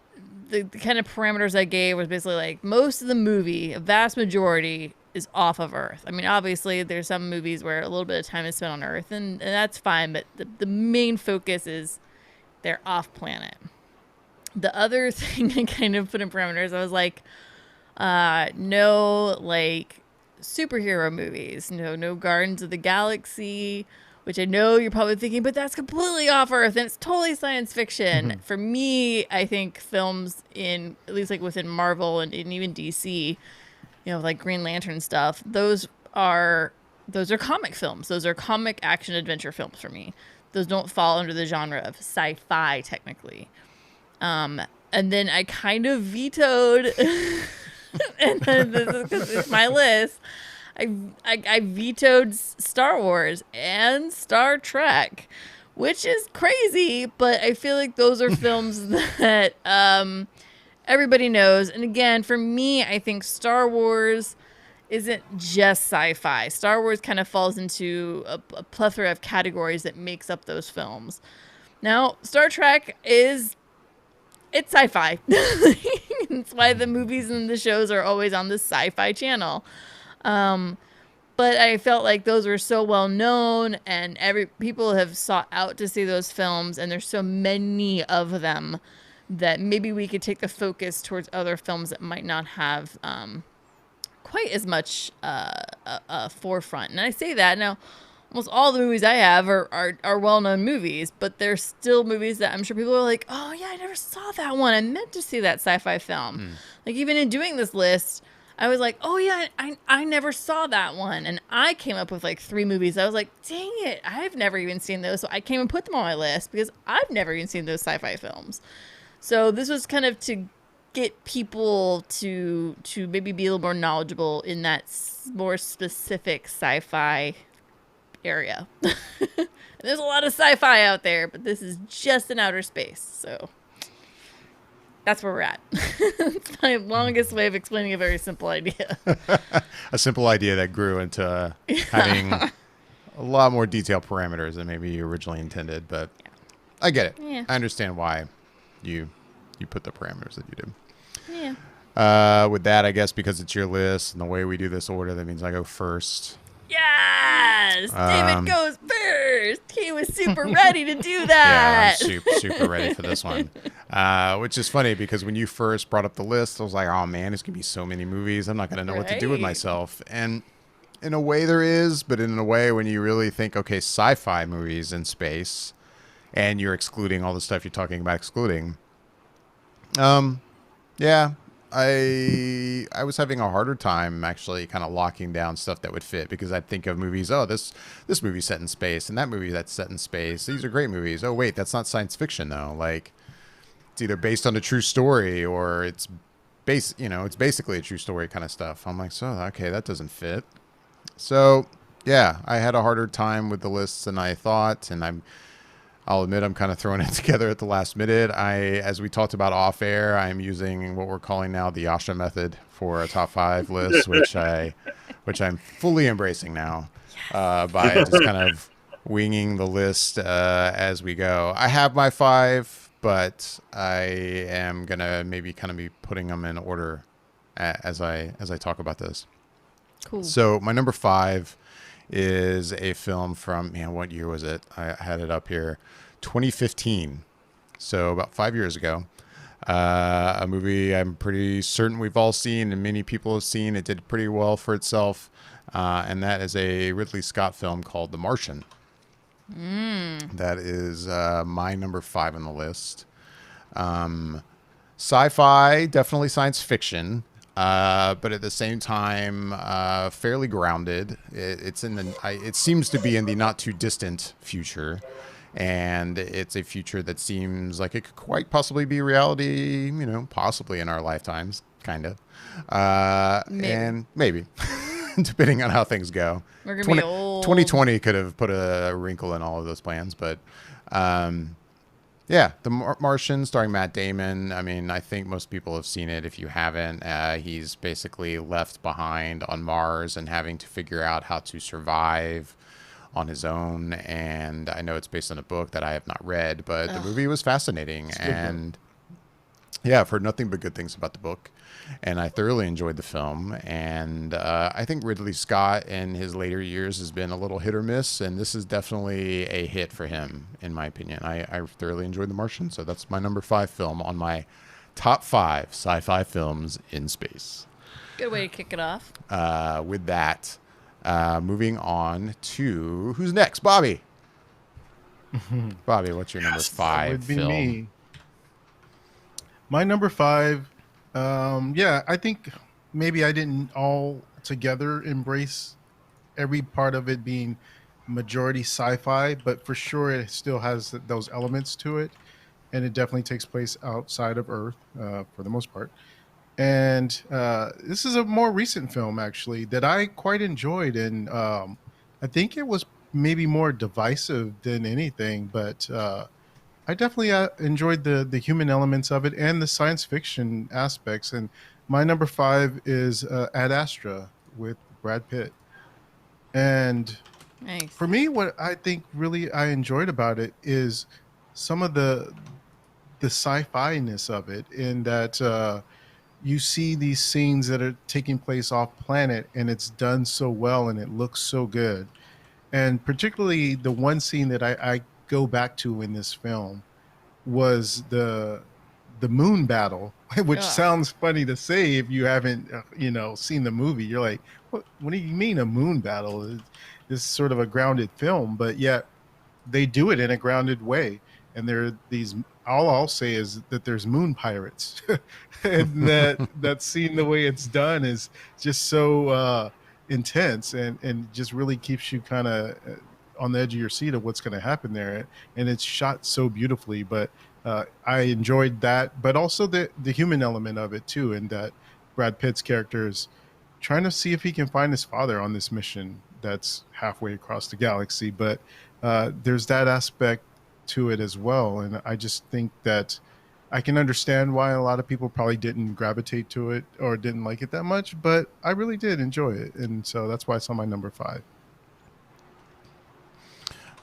the kind of parameters I gave was basically like most of the movie, a vast majority, is off of Earth. I mean, obviously, there's some movies where a little bit of time is spent on Earth, and that's fine, but the main focus is they're off planet. The other thing I kind of put in parameters, I was like, no, like, superhero movies. No Guardians of the Galaxy which I know you're probably thinking, but that's completely off Earth and it's totally science fiction. Mm-hmm. For me, I think films in, at least like within Marvel and even DC, like Green Lantern stuff, those are comic films. Those are comic action adventure films for me. Those don't fall under the genre of sci-fi technically. And then I kind of vetoed, and then this is because it's my list. I vetoed Star Wars and Star Trek, which is crazy, but I feel like those are films that everybody knows. And again, for me, I think Star Wars isn't just sci-fi. Star Wars kind of falls into a plethora of categories that makes up those films. Now, Star Trek it's sci-fi. That's why the movies and the shows are always on the Sci-Fi Channel. But I felt like those were so well known, and people have sought out to see those films, and there's so many of them that maybe we could take the focus towards other films that might not have quite as much a forefront. And I say that now. Almost all the movies I have are well-known movies, but there's still movies that I'm sure people are like, oh, yeah, I never saw that one. I meant to see that sci-fi film. Like, even in doing this list, I was like, oh, yeah, I never saw that one. And I came up with, like, 3 movies. I was like, dang it, I've never even seen those. So I came and put them on my list because I've never even seen those sci-fi films. So this was kind of to get people to maybe be a little more knowledgeable in that more specific sci-fi area. There's a lot of sci-fi out there, but this is just in outer space, so that's where we're at. It's my longest way of explaining a very simple idea. A simple idea that grew into having a lot more detailed parameters than maybe you originally intended, but I get it. Yeah. I understand why you put the parameters that you did. Yeah. With that, I guess because it's your list and the way we do this order, that means I go first. Yes! David goes first. He was super ready to do that. Yeah, I'm super ready for this one. Which is funny because when you first brought up the list, I was like, oh man, there's going to be so many movies. I'm not going to know what to do with myself. And in a way there is, but in a way when you really think, okay, sci-fi movies in space, and you're excluding all the stuff you're talking about excluding. Yeah. I was having a harder time actually kind of locking down stuff that would fit because I'd think of movies, oh, this movie's set in space and that movie that's set in space. These are great movies. Oh, wait, that's not science fiction though. Like it's either based on a true story or it's basically a true story kind of stuff. I'm like, so, okay, that doesn't fit. So yeah, I had a harder time with the lists than I thought. And I'll admit I'm kind of throwing it together at the last minute. As we talked about off air, I'm using what we're calling now the Yasha method for a top 5 list, which I'm fully embracing now, by just kind of winging the list as we go. I have my 5, but I am gonna maybe kind of be putting them in order as I talk about this. Cool. So my number 5 is a film from, what year was it? I had it up here, 2015. So about 5 years ago. A movie I'm pretty certain we've all seen and many people have seen. It did pretty well for itself. And that is a Ridley Scott film called The Martian. That is my number 5 on the list. Sci-fi, definitely science fiction. But at the same time, fairly grounded. It seems to be in the not too distant future, and it's a future that seems like it could quite possibly be reality. Possibly in our lifetimes, kind of, and maybe depending on how things go. We're gonna be old. 2020 could have put a wrinkle in all of those plans, but. Yeah, The Martian, starring Matt Damon. I mean, I think most people have seen it. If you haven't, he's basically left behind on Mars and having to figure out how to survive on his own. And I know it's based on a book that I have not read, but the movie was fascinating. And yeah, I've heard nothing but good things about the book. And I thoroughly enjoyed the film. And I think Ridley Scott in his later years has been a little hit or miss. And this is definitely a hit for him, in my opinion. I thoroughly enjoyed The Martian. So that's my number 5 film on my top 5 sci-fi films in space. Good way to kick it off. With that, moving on to who's next? Bobby. Bobby, what's your number 5 would be film? me. My number 5, I think maybe I didn't all together embrace every part of it being majority sci-fi, but for sure it still has those elements to it, and it definitely takes place outside of Earth for the most part. And this is a more recent film actually that I quite enjoyed, and I think it was maybe more divisive than anything, but I definitely enjoyed the human elements of it and the science fiction aspects. And my number 5 is Ad Astra with Brad Pitt. And Nice. for me, what I think really I enjoyed about it is some of the sci-fi-ness of it, in that you see these scenes that are taking place off planet, and it's done so well and it looks so good. And particularly the one scene that I go back to in this film was the moon battle, which Ugh. sounds funny to say if you haven't seen the movie. You're like, what do you mean a moon battle? This is sort of a grounded film, but yet they do it in a grounded way. And there are these, all I'll say is that there's moon pirates. And that scene, the way it's done, is just so intense, and just really keeps you kind of on the edge of your seat of what's going to happen there. And it's shot so beautifully. But I enjoyed that, but also the human element of it too, and that Brad Pitt's character is trying to see if he can find his father on this mission that's halfway across the galaxy. But there's that aspect to it as well, and I just think that I can understand why a lot of people probably didn't gravitate to it or didn't like it that much, but I really did enjoy it, and so that's why it's on my number 5.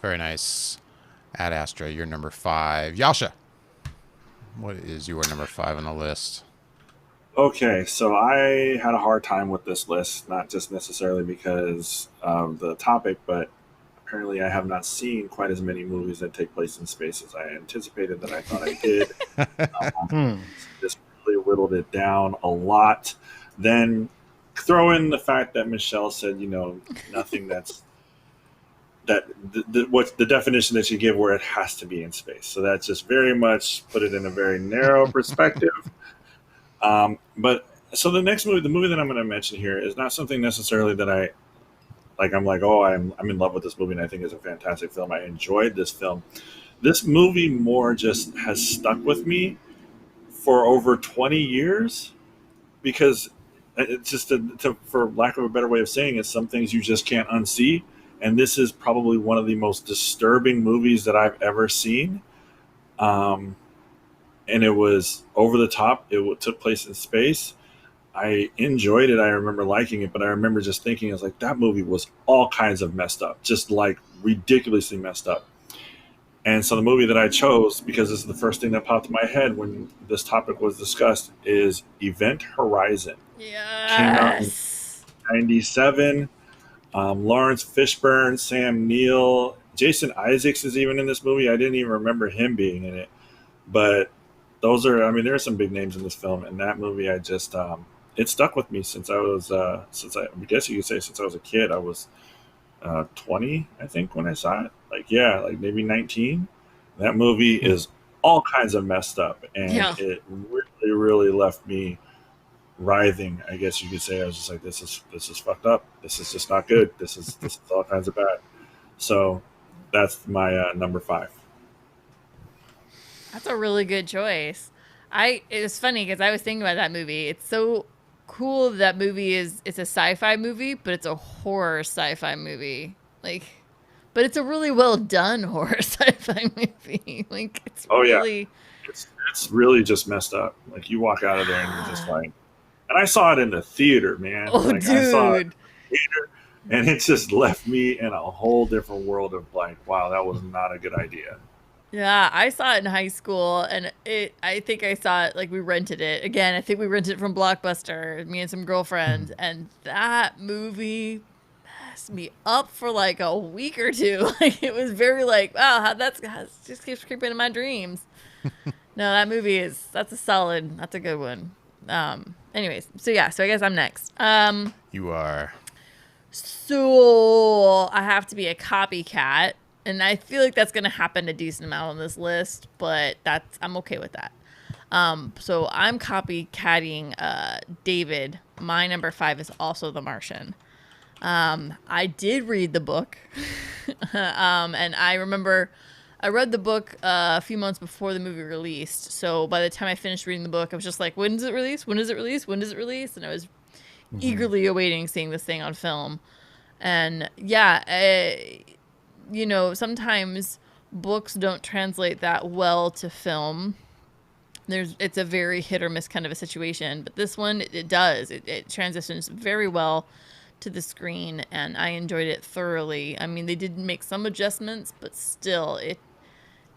Very nice. Ad Astra, your number 5. Yasha, what is your number 5 on the list? Okay, so I had a hard time with this list, not just necessarily because of the topic, but apparently I have not seen quite as many movies that take place in space as I anticipated that I thought I did. Just really whittled it down a lot. Then throw in the fact that Michelle said, nothing that's what's the definition that you give where it has to be in space. So that's just very much put it in a very narrow perspective. But so the next movie, the movie that I'm going to mention here, is not something necessarily that I'm like, oh, I'm in love with this movie and I think it's a fantastic film. I enjoyed this film. This movie more just has stuck with me for over 20 years because it's just, for lack of a better way of saying it, some things you just can't unsee. And this is probably one of the most disturbing movies that I've ever seen. And it was over the top. It took place in space. I enjoyed it. I remember liking it, but I remember just thinking, I was like, that movie was all kinds of messed up, just like ridiculously messed up. And so the movie that I chose, because this is the first thing that popped in my head when this topic was discussed, is Event Horizon. Yes. Came out in 1997. Lawrence Fishburne, Sam Neill, Jason Isaacs is even in this movie. I didn't even remember him being in it, but those are, I mean, there are some big names in this film, and that movie, I just, it stuck with me since I was, I guess you could say since I was a kid. I was 20, I think, when I saw it. Like maybe 19. That movie is all kinds of messed up, and it really, really left me writhing, I guess you could say. I was just like, this is fucked up. This is just not good. This is all kinds of bad. So that's my number 5. That's a really good choice. It was funny because I was thinking about that movie. It's so cool that movie it's a sci-fi movie, but it's a horror sci-fi movie. But it's a really well done horror sci-fi movie. It's really it's really just messed up. Like, you walk out of there and you're just like, and I saw it in the theater, man. Oh, dude. I saw it in the theater, and it just left me in a whole different world of like, wow, that was not a good idea. Yeah, I saw it in high school, and I think I saw it, we rented it. Again, I think we rented it from Blockbuster, me and some girlfriends, and that movie messed me up for a week or two. It was very wow, that just keeps creeping in my dreams. No, that movie that's a good one. Anyways, so I guess I'm next. You are. So I have to be a copycat. And I feel like that's going to happen a decent amount on this list, but I'm okay with that. So I'm copycatting David. My number 5 is also The Martian. I did read the book. And I remember I read the book a few months before the movie released. So by the time I finished reading the book, I was just like, when does it release? When does it release? When does it release? And I was eagerly awaiting seeing this thing on film. And yeah, you know, sometimes books don't translate that well to film. It's a very hit or miss kind of a situation, but this one, it does. It transitions very well to the screen, and I enjoyed it thoroughly. I mean, they did make some adjustments, but still, it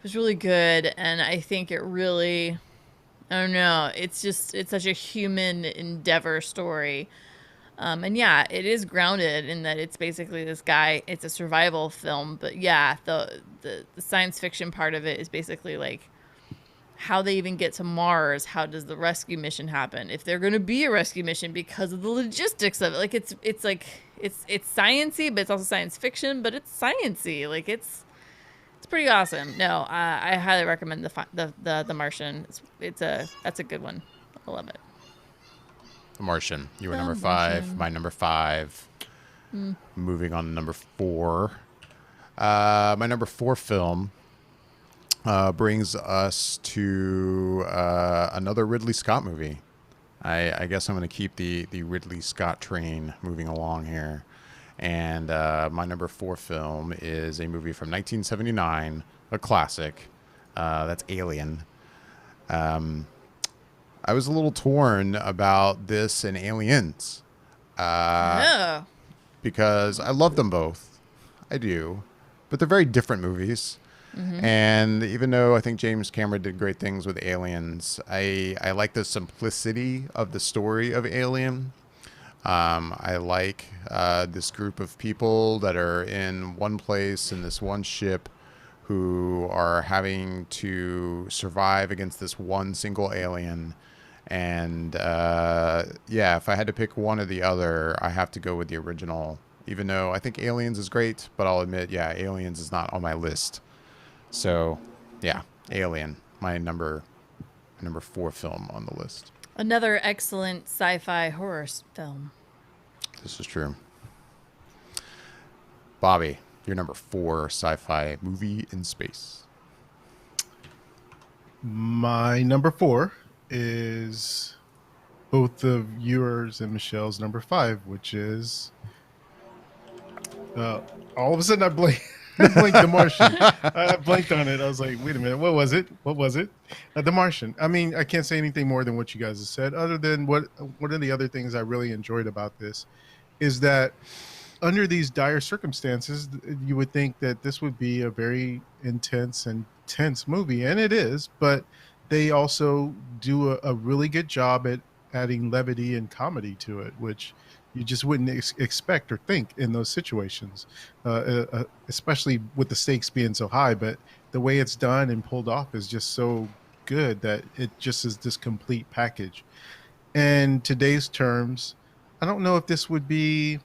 was really good, and I think it really, I don't know, it's such a human endeavor story. And yeah, it is grounded in that it's basically this guy, it's a survival film, but yeah, the science fiction part of it is basically like how they even get to Mars, how does the rescue mission happen, if they're going to be a rescue mission, because of the logistics of it. Like it's sciencey, but it's also science fiction, but it's sciencey. Like it's pretty awesome. No, I highly recommend the Martian. That's a good one. I love it. The Martian. You were number 5. My number 5. Moving on to number 4. My number 4 film brings us to another Ridley Scott movie. I guess I'm going to keep the Ridley Scott train moving along here. And my number 4 film is a movie from 1979, a classic. That's Alien. I was a little torn about this and Aliens. Because I love them both. I do. But they're very different movies. Mm-hmm. And even though I think James Cameron did great things with Aliens, I like the simplicity of the story of Alien. I like this group of people that are in one place in this one ship who are having to survive against this one single alien. And yeah, if I had to pick one or the other, I have to go with the original, even though I think Aliens is great, but I'll admit, yeah, Aliens is not on my list. So yeah, Alien, my number 4 film on the list. Another excellent sci-fi horror film. This is true. Bobby, your number 4 sci-fi movie in space. My number 4 is both of yours and Michelle's number 5, which is all of a sudden I blinked The Martian. I blanked on it. I was like, wait a minute, what was it? The Martian. I mean, I can't say anything more than what you guys have said, other than one of the other things I really enjoyed about this is that under these dire circumstances, you would think that this would be a very intense and tense movie, and it is, but they also do a really good job at adding levity and comedy to it, which you just wouldn't expect or think in those situations, especially with the stakes being so high. But the way it's done and pulled off is just so good that it just is this complete package. And today's terms, I don't know if this would be,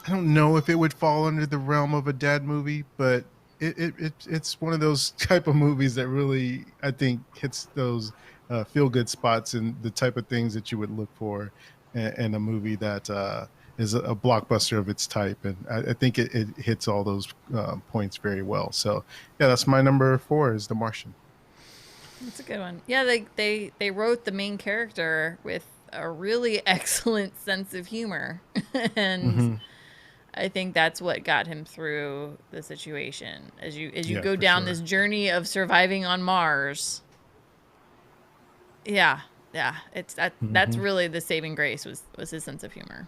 I don't know if it would fall under the realm of a dad movie, but it's one of those type of movies that really, I think, hits those feel-good spots and the type of things that you would look for in a movie that is a blockbuster of its type. And I think it hits all those points very well. So, yeah, that's my number 4 is The Martian. That's a good one. Yeah, they wrote the main character with a really excellent sense of humor. And I think that's what got him through the situation. As you go down this journey of surviving on Mars. Yeah, it's that's really the saving grace was his sense of humor.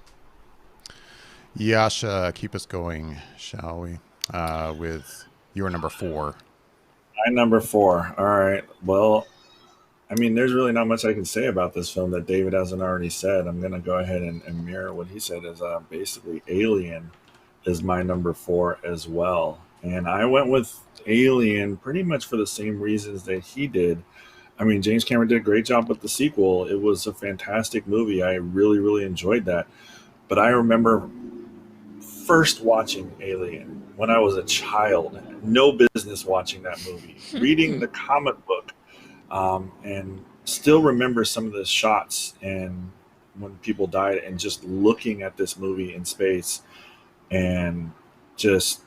Yasha, keep us going, shall we? With your number 4. My number 4. All right. Well, I mean, there's really not much I can say about this film that David hasn't already said. I'm going to go ahead and mirror what he said. Is basically Alien is my number 4 as well. And I went with Alien pretty much for the same reasons that he did. I mean, James Cameron did a great job with the sequel. It was a fantastic movie. I really, really enjoyed that. But I remember first watching Alien when I was a child. No business watching that movie. Reading the comic book, and still remember some of the shots and when people died, and just looking at this movie in space and just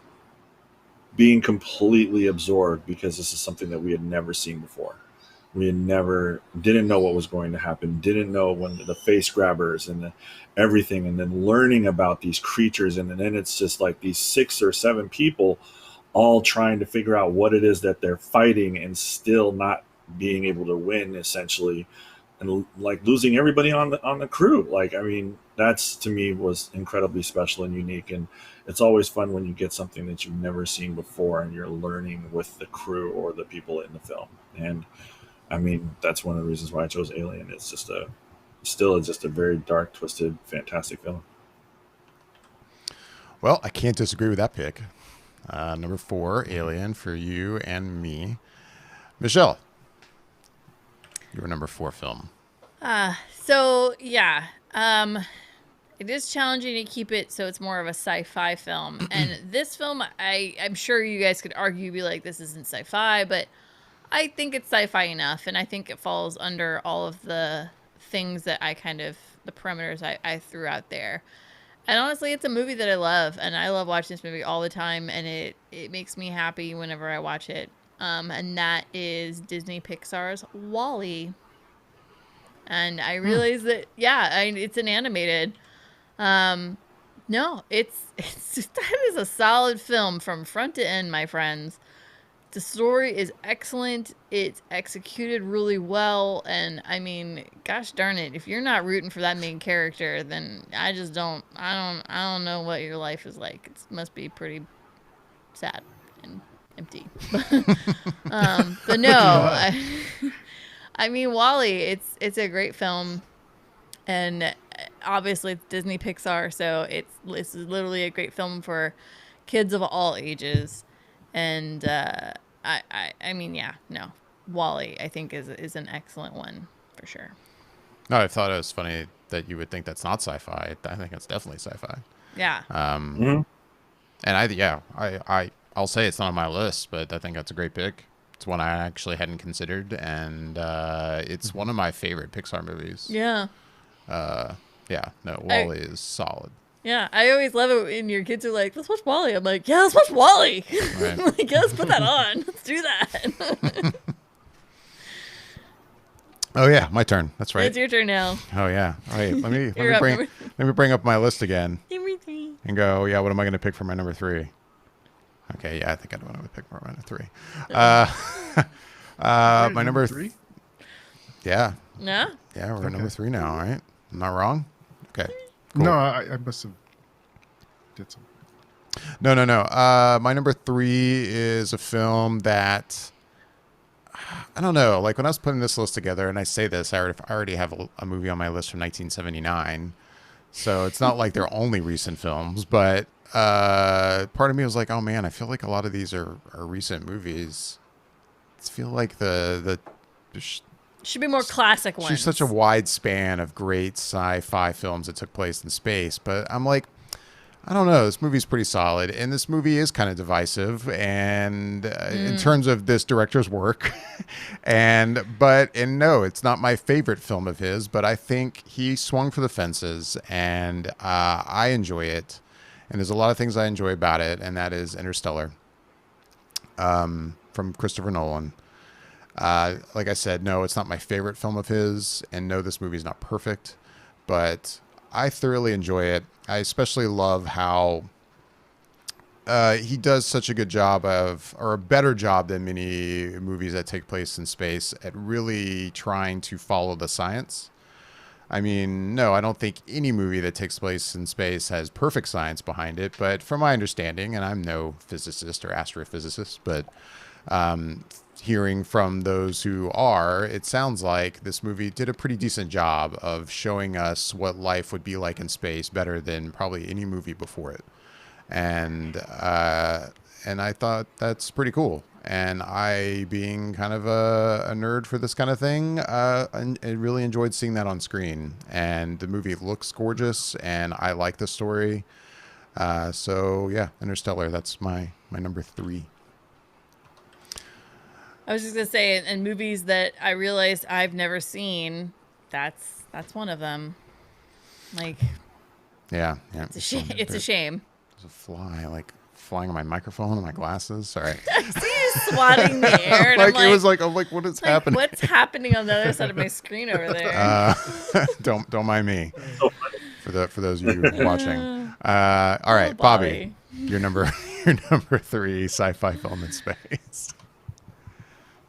being completely absorbed, because this is something that we had never seen before. We didn't know what was going to happen, didn't know when the face grabbers and everything, and then learning about these creatures. And then it's just like these 6 or 7 people all trying to figure out what it is that they're fighting, and still not being able to win, essentially, and like losing everybody on the crew. Like, I mean, that's, to me, was incredibly special and unique. And it's always fun when you get something that you've never seen before and you're learning with the crew or the people in the film. And I mean, that's one of the reasons why I chose Alien. It's just still a very dark, twisted, fantastic film. Well, I can't disagree with that pick. Number 4, Alien, for you and me. Michelle, your number 4 film. So yeah, it is challenging to keep it so it's more of a sci-fi film. And this film, I'm sure you guys could argue, be like, this isn't sci-fi, but I think it's sci-fi enough, and I think it falls under all of the things that the parameters I threw out there. And honestly, it's a movie that I love, and I love watching this movie all the time, and it makes me happy whenever I watch it. And that is Disney Pixar's WALL-E. And I realize that, it's an animated. No, that is a solid film from front to end, my friends. The story is excellent. It's executed really well. And I mean, gosh darn it, if you're not rooting for that main character, then I don't know what your life is like. It must be pretty sad and empty. But no, I mean, WALL-E, it's a great film. And obviously it's Disney Pixar, so this is literally a great film for kids of all ages. And I mean, yeah, no, WALL-E, I think is an excellent one for sure. No, I thought it was funny that you would think that's not sci-fi. I think it's definitely sci-fi. Yeah. And I'll say it's not on my list, but I think that's a great pick. It's one I actually hadn't considered, and it's one of my favorite Pixar movies. Yeah. WALL-E is solid. Yeah, I always love it when your kids are like, let's watch WALL-E. I'm like, yeah, let's watch WALL-E. Right. Like, yeah, let's put that on. Let's do that. Oh yeah, my turn. That's right. It's your turn now. Oh yeah. All right, let me bring up my list again and go. Yeah, what am I going to pick for my number 3? Okay, yeah, I think I know what I'm going to pick for my number 3. My number 3. Yeah. No. Yeah, we're at number 3 now. All right, I'm not wrong. Okay. Cool. No, I must have did something. No. My number 3 is a film that I don't know. Like when I was putting this list together, and I say this, I already have a movie on my list from 1979, so it's not like they're only recent films. But part of me was like, oh man, I feel like a lot of these are recent movies. I feel like the should be more classic ones. There's such a wide span of great sci-fi films that took place in space, but I'm like, I don't know. This movie's pretty solid, and this movie is kind of divisive, and in terms of this director's work, and no, it's not my favorite film of his, but I think he swung for the fences, and I enjoy it, and there's a lot of things I enjoy about it, and that is Interstellar, from Christopher Nolan. Like I said, no, it's not my favorite film of his, and no, this movie is not perfect, but I thoroughly enjoy it. I especially love how he does such a good job or a better job than many movies that take place in space at really trying to follow the science. I mean, no, I don't think any movie that takes place in space has perfect science behind it, but from my understanding, and I'm no physicist or astrophysicist, but hearing from those who are, it sounds like this movie did a pretty decent job of showing us what life would be like in space better than probably any movie before it. And I thought that's pretty cool. And I, being kind of a nerd for this kind of thing, I really enjoyed seeing that on screen. And the movie looks gorgeous, and I like the story. So yeah, Interstellar. That's my number 3. I was just gonna say, in movies that I realized I've never seen, that's one of them. Like, yeah, it's a shame. It's a shame. There's a fly flying on my microphone and my glasses. Sorry. I see you swatting the air, and I'm like, what is happening? What's happening on the other side of my screen over there? Don't mind me. For those of you watching. All right, Bobby, your number 3 sci-fi film in space.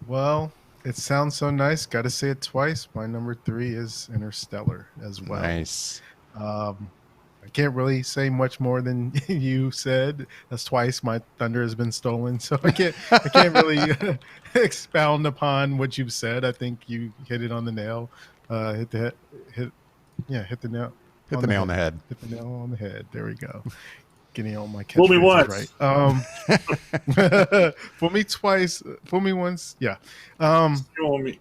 Well, it sounds so nice. Got to say it twice. My number 3 is Interstellar as well. Nice. I can't really say much more than you said. That's twice my thunder has been stolen, so I can't really expound upon what you've said. I think you hit it on the nail. Hit the nail. Hit the nail on the head. Hit the nail on the head. There we go. Getting all my Fool me once. Right. Fool me twice. Fool me once. Yeah. Fool me.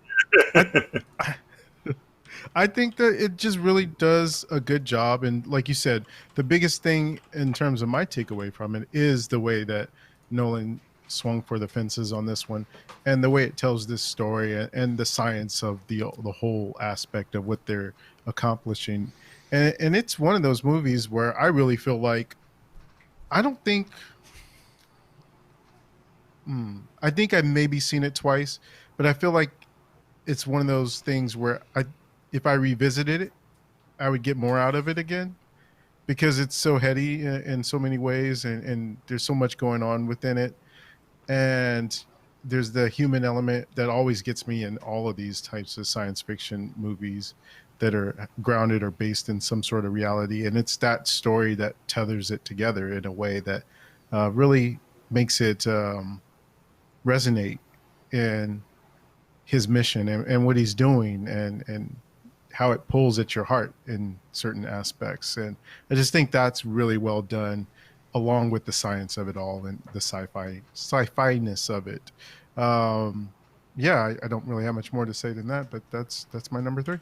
I think that it just really does a good job. And like you said, the biggest thing in terms of my takeaway from it is the way that Nolan swung for the fences on this one, and the way it tells this story, and the science of the whole aspect of what they're accomplishing. And it's one of those movies where I really feel like I think I've maybe seen it twice, but I feel like it's one of those things where if I revisited it, I would get more out of it again, because it's so heady in so many ways, and there's so much going on within it. And there's the human element that always gets me in all of these types of science fiction movies that are grounded or based in some sort of reality. And it's that story that tethers it together in a way that really makes it resonate in his mission and what he's doing, and how it pulls at your heart in certain aspects. And I just think that's really well done, along with the science of it all and the sci-fi-ness of it. I don't really have much more to say than that, but that's my number 3.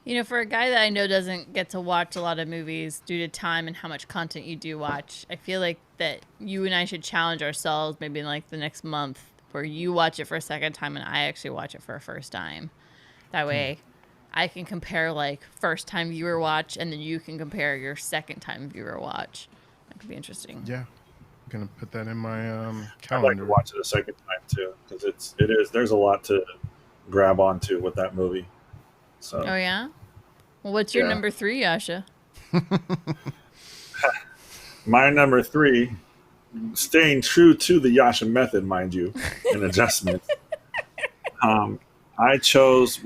You know, for a guy that I know doesn't get to watch a lot of movies due to time and how much content you do watch, I feel like that you and I should challenge ourselves maybe in like the next month, where you watch it for a second time and I actually watch it for a first time. That way I can compare like first time viewer watch, and then you can compare your second time viewer watch. That could be interesting. Yeah. I'm going to put that in my calendar. I'd like to watch it a second time too, because there's a lot to grab onto with that movie. So. Oh yeah? Well, what's your number 3, Yasha? My number 3, staying true to the Yasha method, mind you, and adjustments. I chose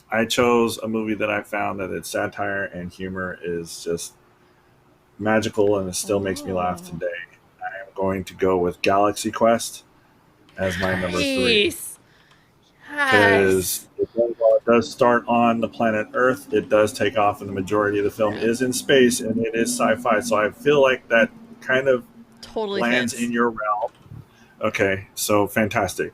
I chose a movie that I found that its satire and humor is just magical, and it still makes me laugh today. I am going to go with Galaxy Quest as my number 3. Because while it does start on the planet Earth, it does take off, and the majority of the film is in space, and it is sci-fi. So I feel like that kind of totally lands fits in your realm. Okay, so fantastic.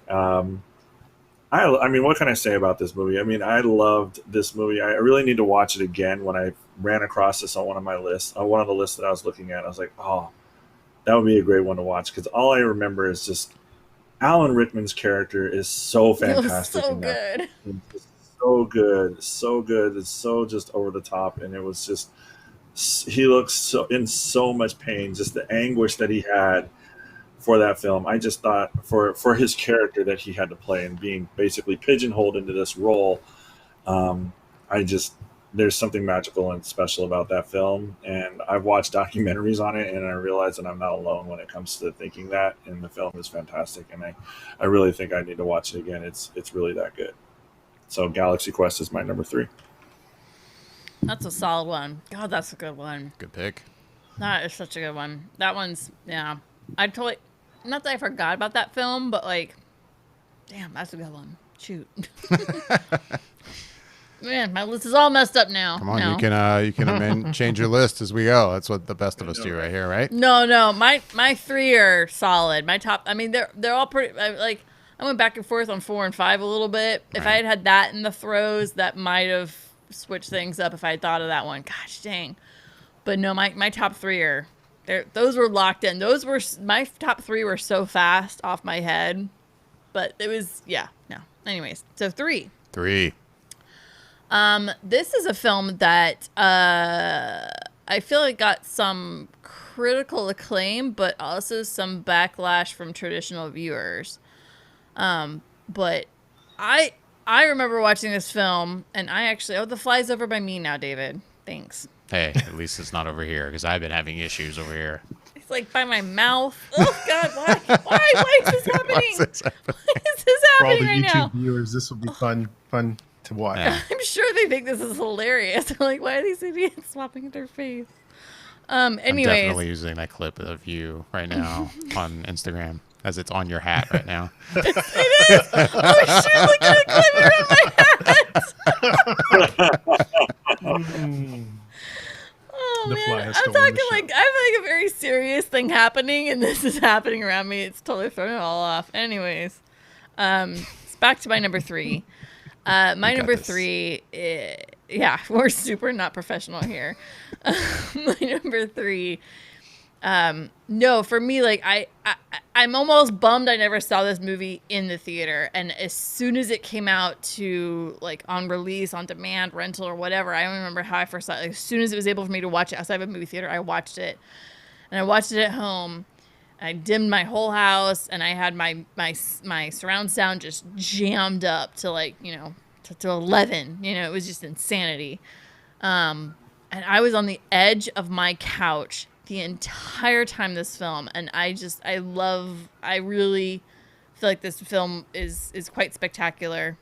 I mean, what can I say about this movie? I mean, I loved this movie. I really need to watch it again. When I ran across this on one of my lists, on one of the lists that I was looking at, I was like, oh, that would be a great one to watch, because all I remember is just Alan Rickman's character is so fantastic. So good. It's so good. So good. It's so just over the top. And it was just, he looks so in so much pain, just the anguish that he had for that film. I just thought for his character that he had to play, and being basically pigeonholed into this role, there's something magical and special about that film. And I've watched documentaries on it, and I realize that I'm not alone when it comes to thinking that. And the film is fantastic, and I really think I need to watch it again. It's really that good. So Galaxy Quest is my number 3. That's a solid one. God, that's a good one. Good pick. That is such a good one. That one's, I totally, not that I forgot about that film, but like, damn, that's a good one. Shoot. Man, my list is all messed up now. Come on, you can change your list as we go. That's what the best of us do right here, right? No, my 3 are solid. My top, I mean, they're all pretty. Like, I went back and forth on 4 and 5 a little bit. If I had that in the throes, that might have switch things up if I had thought of that one. Gosh dang. But no, my top three are there. Those were locked in. Those were my top three were so fast off my head. But it was no. Anyways, so three. This is a film that I feel like got some critical acclaim, but also some backlash from traditional viewers. But I remember watching this film, and I actually the fly's over by me now, David. Thanks. Hey, at least it's not over here because I've been having issues over here. It's like by my mouth. Oh God, why is this happening? Why is this For all happening the right YouTube now? viewers, this will be fun to watch. Yeah. I'm sure they think this is hilarious. Like, why are these idiots swapping their face? I'm Anyways, definitely using that clip of you right now on Instagram as it's on your hat right now. it is. Oh shoot! Look at the clip around my hat. Oh The fly man, has I'm stolen the talking show. like I have like a very serious thing happening, and this is happening around me. It's totally throwing it all off. Anyways, it's back to my number three. My number three, we're super not professional here. My number three, no, for me, like I'm almost bummed I never saw this movie in the theater. And as soon as it came out to like on release, on demand, rental or whatever, I don't remember how I first saw it. Like, as soon as it was able for me to watch it outside of a movie theater, I watched it, and I watched it at home. I dimmed my whole house, and I had my surround sound just jammed up to like, to 11. It was just insanity. And I was on the edge of my couch the entire time this film, and I really feel like this film is quite spectacular.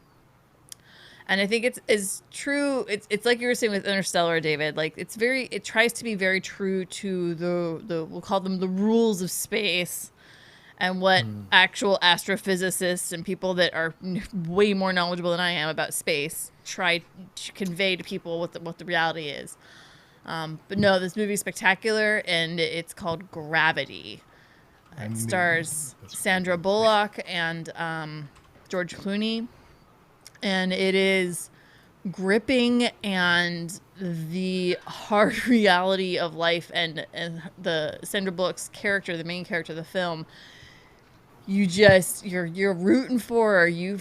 And I think it's true. It's like you were saying with Interstellar, David. Like it tries to be very true to the we'll call them the rules of space, and what actual astrophysicists and people that are way more knowledgeable than I am about space try to convey to people what the reality is. But no, this movie is spectacular, and it's called Gravity. It stars Sandra Bullock and George Clooney. And it is gripping, and the hard reality of life and the Sandra Bullock's character, the main character of the film, you're rooting for her. You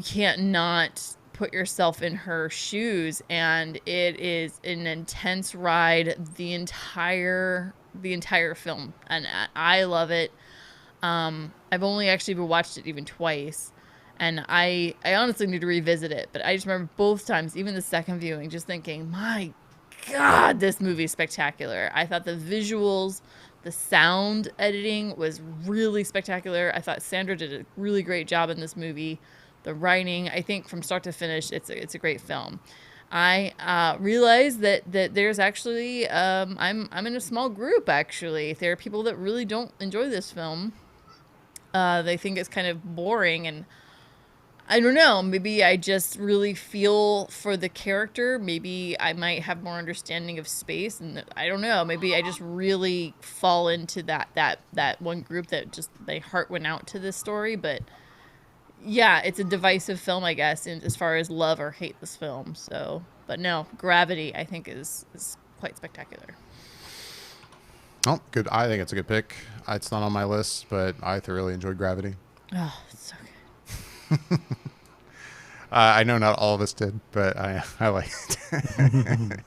can't not put yourself in her shoes, and it is an intense ride the entire film, and I love it. I've only actually watched it even twice. And I honestly need to revisit it, but I just remember both times, even the second viewing, just thinking, my God, this movie is spectacular. I thought the visuals, the sound editing was really spectacular. I thought Sandra did a really great job in this movie. The writing, I think from start to finish, it's a great film. I realized that there's actually, I'm in a small group, actually. There are people that really don't enjoy this film. They think it's kind of boring, and I don't know, maybe I just really feel for the character. Maybe I might have more understanding of space, and I don't know, maybe I just really fall into that one group that just my heart went out to this story. But yeah, it's a divisive film, I guess, in as far as love or hate this film. So, but no, Gravity I think is quite spectacular. Oh, good. I think it's a good pick. It's not on my list, but I thoroughly enjoyed Gravity. Oh, it's so good. I know not all of us did, but I liked it.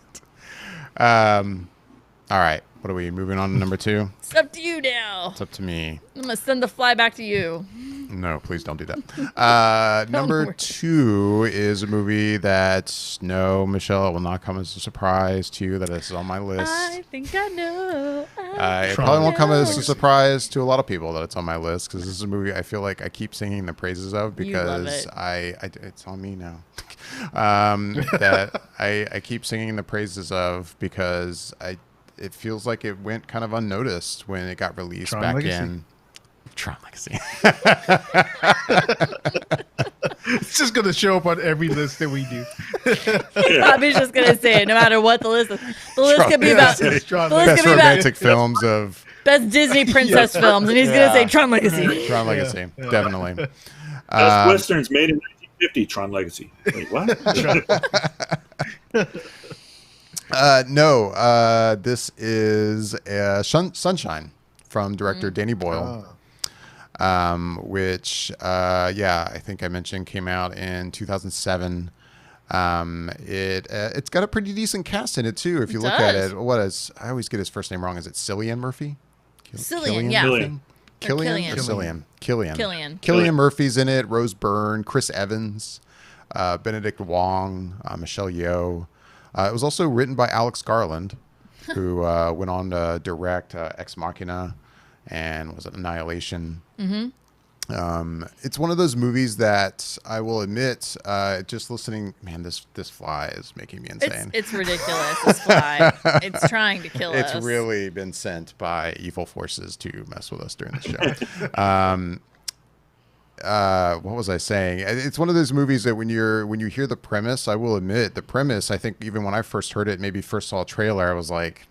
All right. What are we moving on to number 2? It's up to you now. It's up to me. I'm going to send the fly back to you. No, please don't do that. Number 2 is a movie that, no, Michelle, it will not come as a surprise to you that this is on my list. I think I know. It probably won't come as a surprise to a lot of people that it's on my list, because this is a movie I feel like I keep singing the praises of, because it's on me now. That I keep singing the praises of, because it feels like it went kind of unnoticed when it got released Tron back Legacy. in Tron Legacy. It's just gonna show up on every list that we do. Bobby's just gonna say it, no matter what the list is. The list could be about Legacy. Tron the list Best could be about romantic films of best Disney princess films, and he's gonna say Tron Legacy. Tron Legacy, definitely. Best westerns made in 50 Tron Legacy. Wait, what? No, this is Sunshine from director Danny Boyle. Which, I think I mentioned came out in 2007. It's got a pretty decent cast in it too. If you look at it, I always get his first name wrong. Is it Cillian Murphy? Cillian, yeah. Cillian Murphy's in it. Rose Byrne, Chris Evans, Benedict Wong, Michelle Yeoh. It was also written by Alex Garland, who went on to direct Ex Machina and was it Annihilation. Mm-hmm. It's one of those movies that I will admit, just listening, man, this fly is making me insane. It's ridiculous. This fly, it's trying to kill us. It's really been sent by evil forces to mess with us during the show. What was I saying? It's one of those movies that when you hear the premise, I will admit the premise, I think even when I first heard it, maybe first saw a trailer, I was like,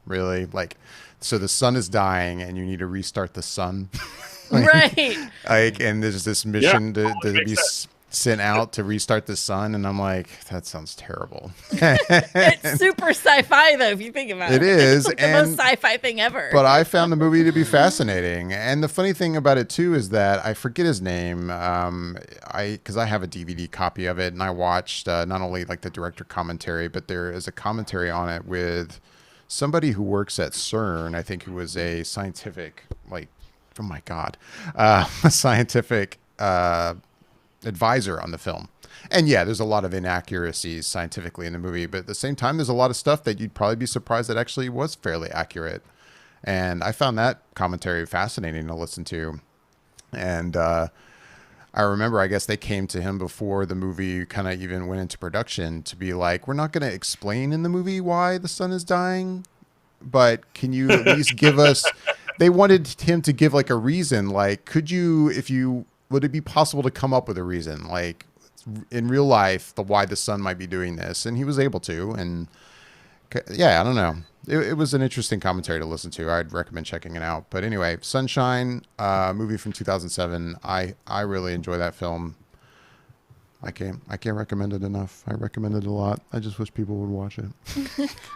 really? Like, so the sun is dying and you need to restart the sun? Right. And there's this mission to be sent out to restart the sun, and I'm like, that sounds terrible. It's super sci-fi though, if you think about it. It is, it's like the most sci-fi thing ever. But I found the movie to be fascinating, and the funny thing about it too is that I forget his name. Because I have a DVD copy of it, and I watched not only like the director commentary, but there is a commentary on it with somebody who works at CERN. I think who was a scientific oh my God, a scientific advisor on the film. And yeah, there's a lot of inaccuracies scientifically in the movie, but at the same time, there's a lot of stuff that you'd probably be surprised that actually was fairly accurate. And I found that commentary fascinating to listen to. And I remember, I guess they came to him before the movie kind of even went into production to be like, we're not going to explain in the movie why the sun is dying, but can you at least give us... They wanted him to give like a reason, like, would it be possible to come up with a reason, like in real life, why the sun might be doing this? And he was able to, and yeah, I don't know. It was an interesting commentary to listen to. I'd recommend checking it out. But anyway, Sunshine, movie from 2007. I really enjoy that film. I can't recommend it enough. I recommend it a lot. I just wish people would watch it.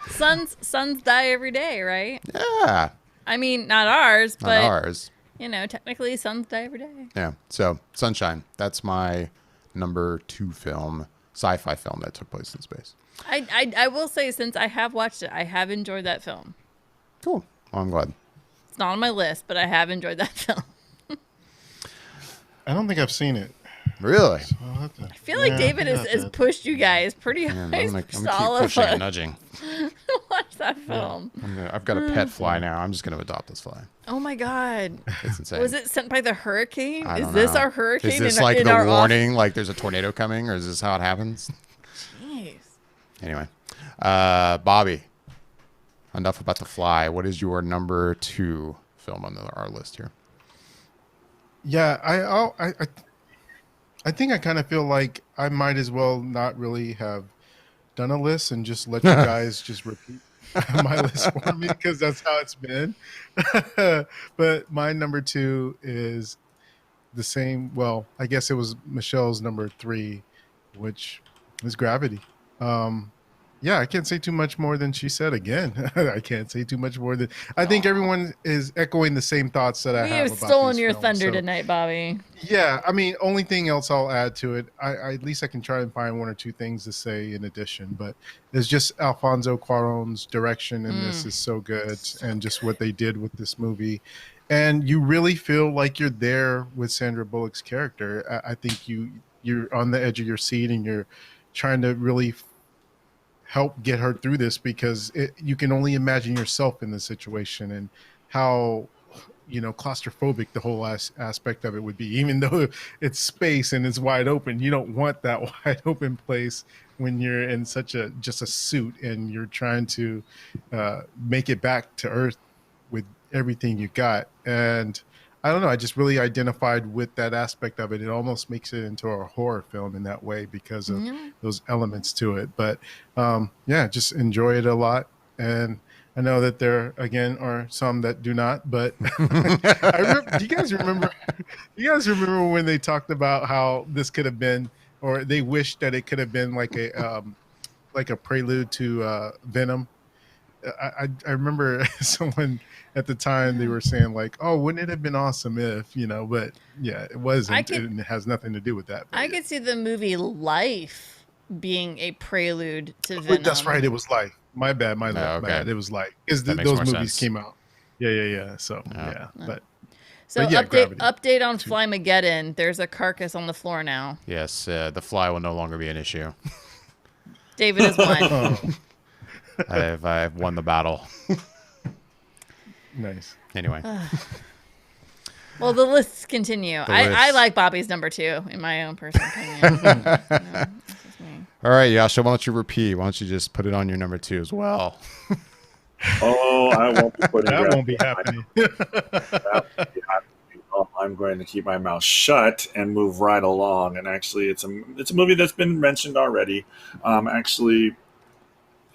Suns die every day, right? Yeah. I mean, not ours, but not ours. You know, technically suns die every day. Yeah. So Sunshine, that's my number 2 film, sci-fi film that took place in space. I will say, since I have watched it, I have enjoyed that film. Cool. Well, I'm glad. It's not on my list, but I have enjoyed that film. I don't think I've seen it. Really? So I feel like David has pushed you guys pretty high. I'm gonna keep pushing and nudging. Watch that film. I've got a pet fly now. I'm just going to adopt this fly. Oh my God. It's insane. Was it sent by the hurricane? I don't this know. Our hurricane? Is this like in the our warning, like there's a tornado coming, or is this how it happens? Jeez. Anyway, Bobby, enough about the fly. What is your number 2 film on our list here? Yeah, I think I kind of feel like I might as well not really have done a list and just let you guys just repeat my list for me, because that's how it's been. But my number 2 is the same. Well, I guess it was Michelle's number 3, which is Gravity. Yeah, I can't say too much more than she said. Again, I can't say too much more than I think everyone is echoing the same thoughts that I have. We have stolen your thunder tonight, Bobby. Yeah, I mean, only thing else I'll add to it, I at least I can try and find 1 or 2 things to say in addition, but it's just Alfonso Cuarón's direction in this is so good, and just what they did with this movie. And you really feel like you're there with Sandra Bullock's character. I think you're on the edge of your seat, and you're trying to really help get her through this, because you can only imagine yourself in the situation and how, claustrophobic the whole aspect of it would be. Even though it's space and it's wide open, you don't want that wide open place when you're in just a suit and you're trying to make it back to Earth with everything you got. And I don't know, I just really identified with that aspect of it. It almost makes it into a horror film in that way because of those elements to it. But just enjoy it a lot. And I know that there, again, are some that do not. But do you guys remember when they talked about how this could have been or they wish that it could have been like a prelude to Venom. I remember someone at the time, they were saying like, "Oh, wouldn't it have been awesome if, you know?" But yeah, it wasn't. And it has nothing to do with that. I could see the movie Life being a prelude to Venom. That's right. It was Life. My bad. My bad. It was Life because those movies came out. Yeah. So yeah, but. So yeah, update on Flymageddon. There's a carcass on the floor now. Yes, the fly will no longer be an issue. David has won. I've won the battle. Nice. Anyway. Well, the lists continue. I like Bobby's number 2, in my own personal opinion. All right, Yasha, why don't you repeat? Why don't you just put it on your number 2 as well? Oh, I won't be putting that. Won't be happening. I'm going to keep my mouth shut and move right along. And actually, it's a movie that's been mentioned already. Actually,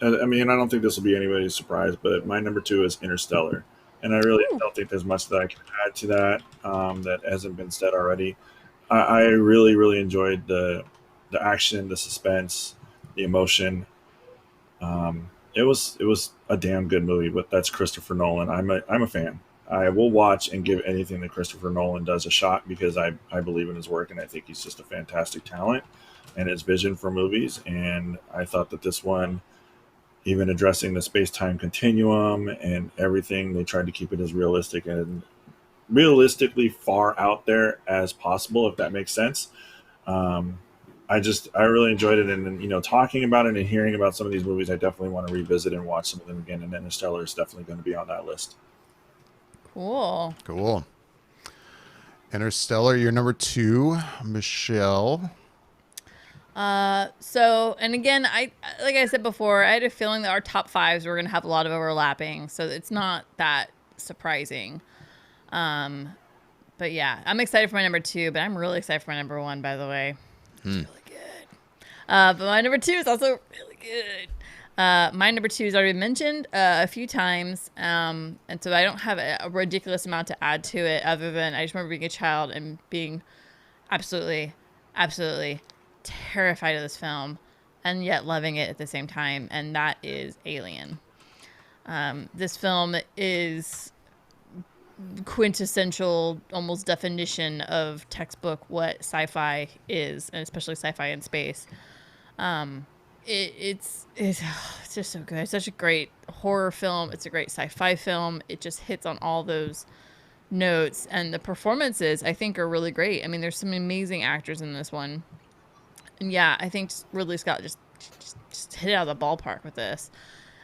I mean, I don't think this will be anybody's surprise, but my number 2 is Interstellar. And I really don't think there's much that I can add to that that hasn't been said already. I really, really enjoyed the action, the suspense, the emotion. It was a damn good movie, but that's Christopher Nolan. I'm a fan. I will watch and give anything that Christopher Nolan does a shot because I believe in his work, and I think he's just a fantastic talent and his vision for movies. And I thought that this one, even addressing the space-time continuum and everything, they tried to keep it as realistic and realistically far out there as possible, if that makes sense. I really enjoyed it, and talking about it and hearing about some of these movies, I definitely want to revisit and watch some of them again. And Interstellar is definitely going to be on that list. Cool. Interstellar, you're number 2, Michelle. So, and again, like I said before, I had a feeling that our top 5s were going to have a lot of overlapping, so it's not that surprising. But yeah, I'm excited for my number 2, but I'm really excited for my number 1, by the way. It's really good. But my number 2 is also really good. My number 2 has already been mentioned a few times, and so I don't have a ridiculous amount to add to it other than I just remember being a child and being absolutely terrified of this film and yet loving it at the same time, and that is Alien. This film is quintessential, almost definition of textbook what sci-fi is, and especially sci-fi in space. It's just so good. It's such a great horror film. It's a great sci-fi film. It just hits on all those notes, and the performances I think are really great. I mean, there's some amazing actors in this one, and yeah, I think Ridley Scott just hit it out of the ballpark with this.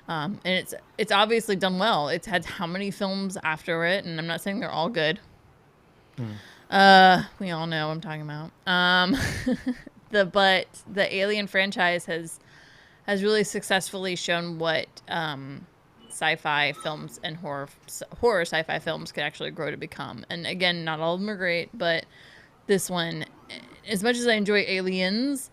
And it's obviously done well. It's had how many films after it, and I'm not saying they're all good. We all know what I'm talking about. But the Alien franchise has really successfully shown what sci-fi films and horror sci-fi films could actually grow to become. And again, not all of them are great, but this one, as much as I enjoy Aliens,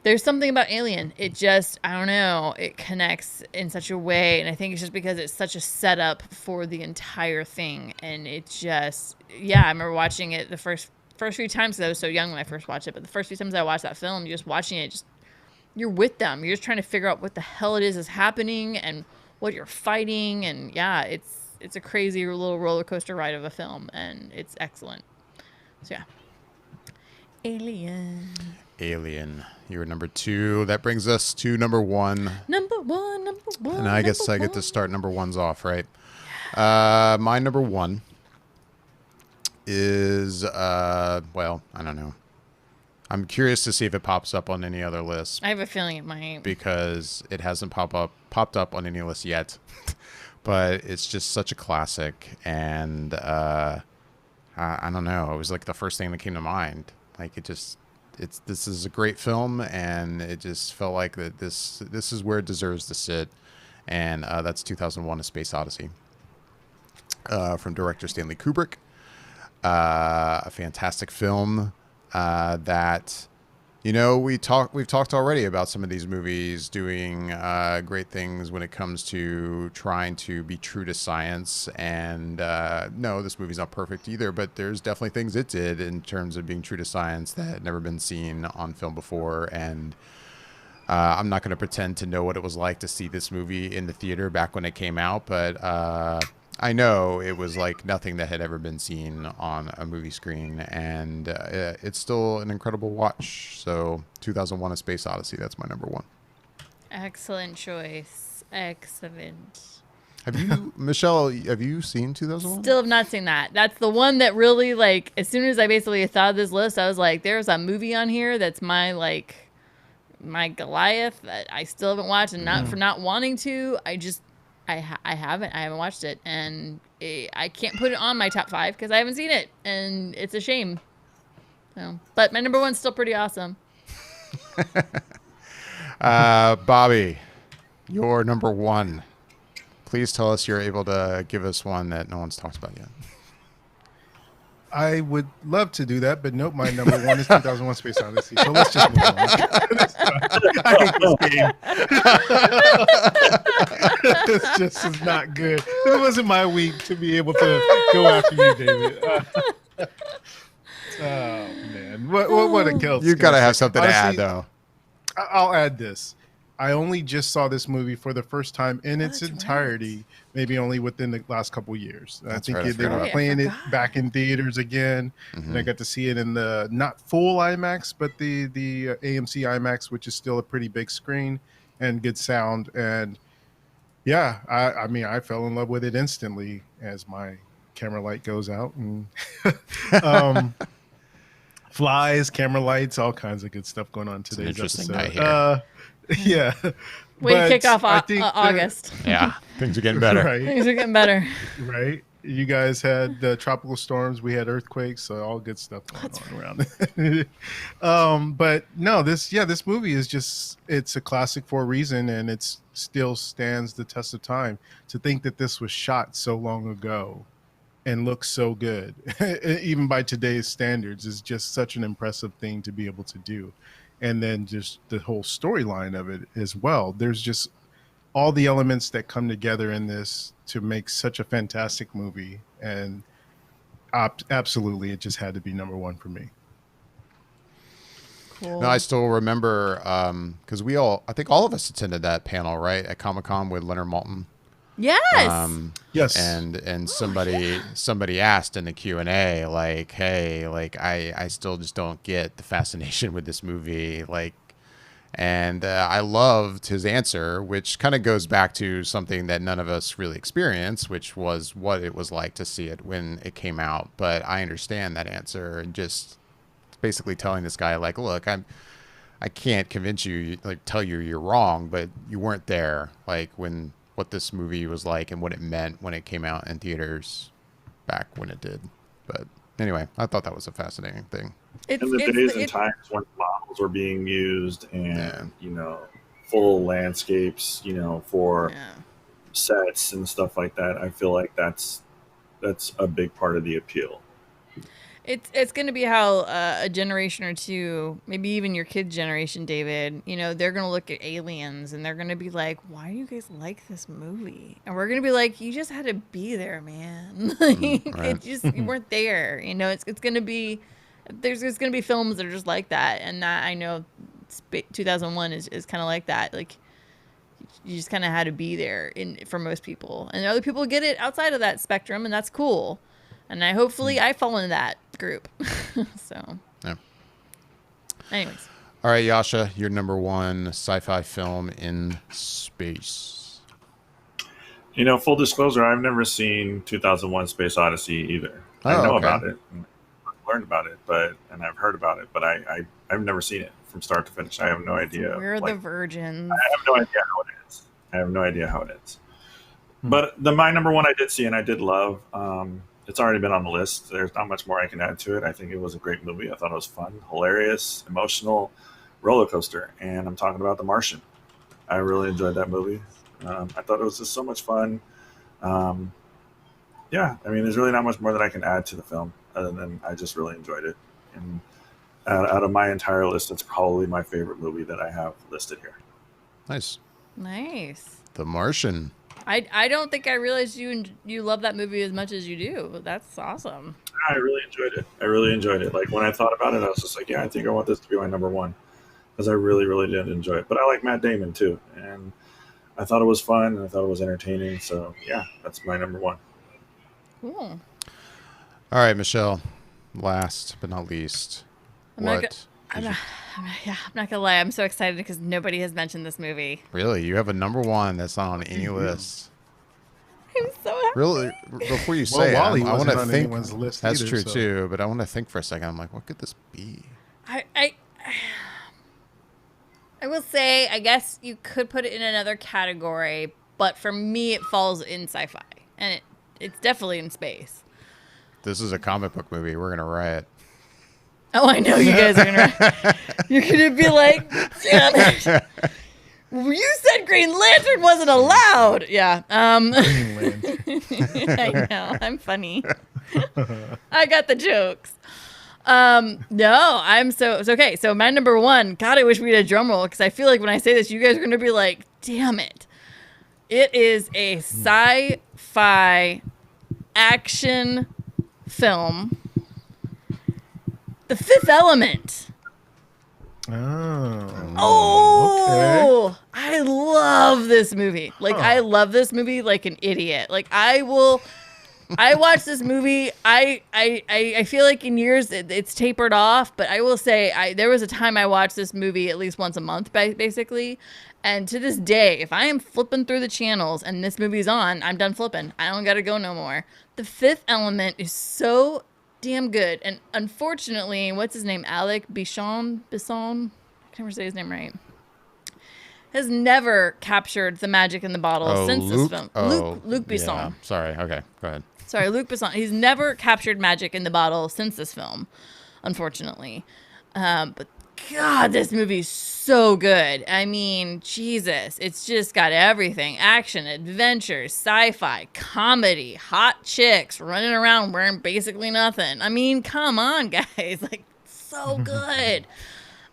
there's something about Alien. It just, I don't know, it connects in such a way. And I think it's just because it's such a setup for the entire thing. And it just, yeah, I remember watching it the first few times, because I was so young when I first watched it. But the first few times I watched that film, just watching it, you're with them. You're just trying to figure out what the hell it is happening and what you're fighting. And yeah, it's a crazy little roller coaster ride of a film. And it's excellent. So yeah. Alien. You were number 2. That brings us to number 1. Number one. And I guess I get to start number 1s off, right? My number 1 is, well, I don't know. I'm curious to see if it pops up on any other list. I have a feeling it might. Because it hasn't popped up on any list yet. But it's just such a classic. And I don't know. It was like the first thing that came to mind. Like this is a great film, and it just felt like that this is where it deserves to sit, and that's 2001: A Space Odyssey, from director Stanley Kubrick. A fantastic film that We've talked already about some of these movies doing great things when it comes to trying to be true to science. And no, this movie's not perfect either, but there's definitely things it did in terms of being true to science that had never been seen on film before. And I'm not going to pretend to know what it was like to see this movie in the theater back when it came out, but I know it was like nothing that had ever been seen on a movie screen, and it's still an incredible watch. So 2001: A Space Odyssey, that's my number one. Excellent choice. Excellent. Michelle, have you seen 2001? Still have not seen that. That's the one that really, like, as soon as I basically thought of this list, I was like, there's a movie on here that's my Goliath that I still haven't watched, and not for not wanting to. I haven't watched it, and I can't put it on my top 5 because I haven't seen it, and it's a shame. So, but my number one's still pretty awesome. Bobby, your number one. Please tell us you're able to give us one that no one's talked about yet. I would love to do that, but nope, my number one is 2001: Space Odyssey. So let's just move on. I hate this game. This just is not good. It wasn't my week to be able to go after you, David. Oh man, what a kill! You've got to have something to add, though. I'll add this. I only just saw this movie for the first time in its entirety, maybe only within the last couple years. I think they were playing it back in theaters again, and I got to see it in the not full IMAX, but the AMC IMAX, which is still a pretty big screen and good sound. And yeah, I mean, I fell in love with it instantly as my camera light goes out, and flies, camera lights, all kinds of good stuff going on today's interesting episode. night here. Yeah. Way to kick off August. Yeah. Things are getting better. Right. Things are getting better. Right. You guys had the tropical storms. We had earthquakes. So all good stuff going on around. But no, this movie is just, it's a classic for a reason, and it still stands the test of time. To think that this was shot so long ago and looks so good, even by today's standards, is just such an impressive thing to be able to do. And then just the whole storyline of it as well. There's just all the elements that come together in this to make such a fantastic movie. And absolutely, it just had to be number one for me. Cool. No, I still remember, because I think all of us attended that panel, right, at Comic-Con with Leonard Maltin. Yes. Yes. And somebody asked in the Q&A, like, hey, like, I still just don't get the fascination with this movie, like, and I loved his answer, which kind of goes back to something that none of us really experienced, which was what it was like to see it when it came out. But I understand that answer, and just basically telling this guy, like, look, I can't convince you, like, tell you you're wrong, but you weren't there, like, when what this movie was like and what it meant when it came out in theaters back when it did. But anyway, I thought that was a fascinating thing. In the days and times when models were being used and, full landscapes, for sets and stuff like that, I feel like that's a big part of the appeal. It's going to be how a generation or two, maybe even your kid's generation, David, they're going to look at Aliens and they're going to be like, why do you guys like this movie? And we're going to be like, you just had to be there, man. Right. You weren't there. It's going to be, there's going to be films that are just like that. And that, I know 2001 is kind of like that. Like, you just kind of had to be there for most people. And other people get it outside of that spectrum, and that's cool. And hopefully I fall into that group. So, yeah. Anyways. All right, Yasha, your number one sci-fi film in space. Full disclosure, I've never seen 2001: Space Odyssey either. I know about it, I've learned about it, and I've heard about it, but I've never seen it from start to finish. I have no idea. We're the virgins. I have no idea how it is. But my number one I did see and I did love. It's already been on the list. There's not much more I can add to it. I think it was a great movie. I thought it was fun, hilarious, emotional, roller coaster. And I'm talking about The Martian. I really enjoyed that movie. I thought it was just so much fun. There's really not much more that I can add to the film other than I just really enjoyed it. And out of my entire list, it's probably my favorite movie that I have listed here. Nice. The Martian. I don't think I realized you love that movie as much as you do. That's awesome. I really enjoyed it. Like when I thought about it, I was just like, yeah, I think I want this to be my number one, because I really, really did enjoy it. But I like Matt Damon too, and I thought it was fun and I thought it was entertaining. So yeah, that's my number one. Cool. All right, Michelle. Last but not least, I'm not gonna lie. I'm so excited because nobody has mentioned this movie. Really? You have a number one that's not on any list. I'm so happy. Really? Before you say Wally it, I want wasn't to on think. anyone's list That's either, true so. too, but I want to think for a second. I'm like, what could this be? I will say, I guess you could put it in another category, but for me, it falls in sci-fi, and it's definitely in space. This is a comic book movie. We're gonna riot. Oh, I know you guys are gonna. You're gonna be like, damn it! You said Green Lantern wasn't allowed. Yeah. Green Lantern. I know. I'm funny. I got the jokes. No, I'm so it's okay. So my number one. God, I wish we had a drum roll because I feel like when I say this, you guys are gonna be like, damn it! It is a sci-fi action film. The Fifth Element. Oh. Okay. I love this movie. Like, I love this movie like an idiot. Like, I watch this movie. I feel like in years it's tapered off, but I will say there was a time I watched this movie at least once a month, basically. And to this day, if I am flipping through the channels and this movie's on, I'm done flipping. I don't got to go no more. The Fifth Element is so damn good. And unfortunately, what's his name? Alec Bisson? I can't ever say his name right. Has never captured the magic in the bottle since this film. Luc Besson. Yeah. Sorry. Okay. Go ahead. Sorry, Luc Besson. He's never captured magic in the bottle since this film, unfortunately. But God, this movie's so good. I mean, Jesus, it's just got everything. Action, adventure, sci-fi, comedy, hot chicks running around wearing basically nothing. I mean, come on, guys. Like, so good.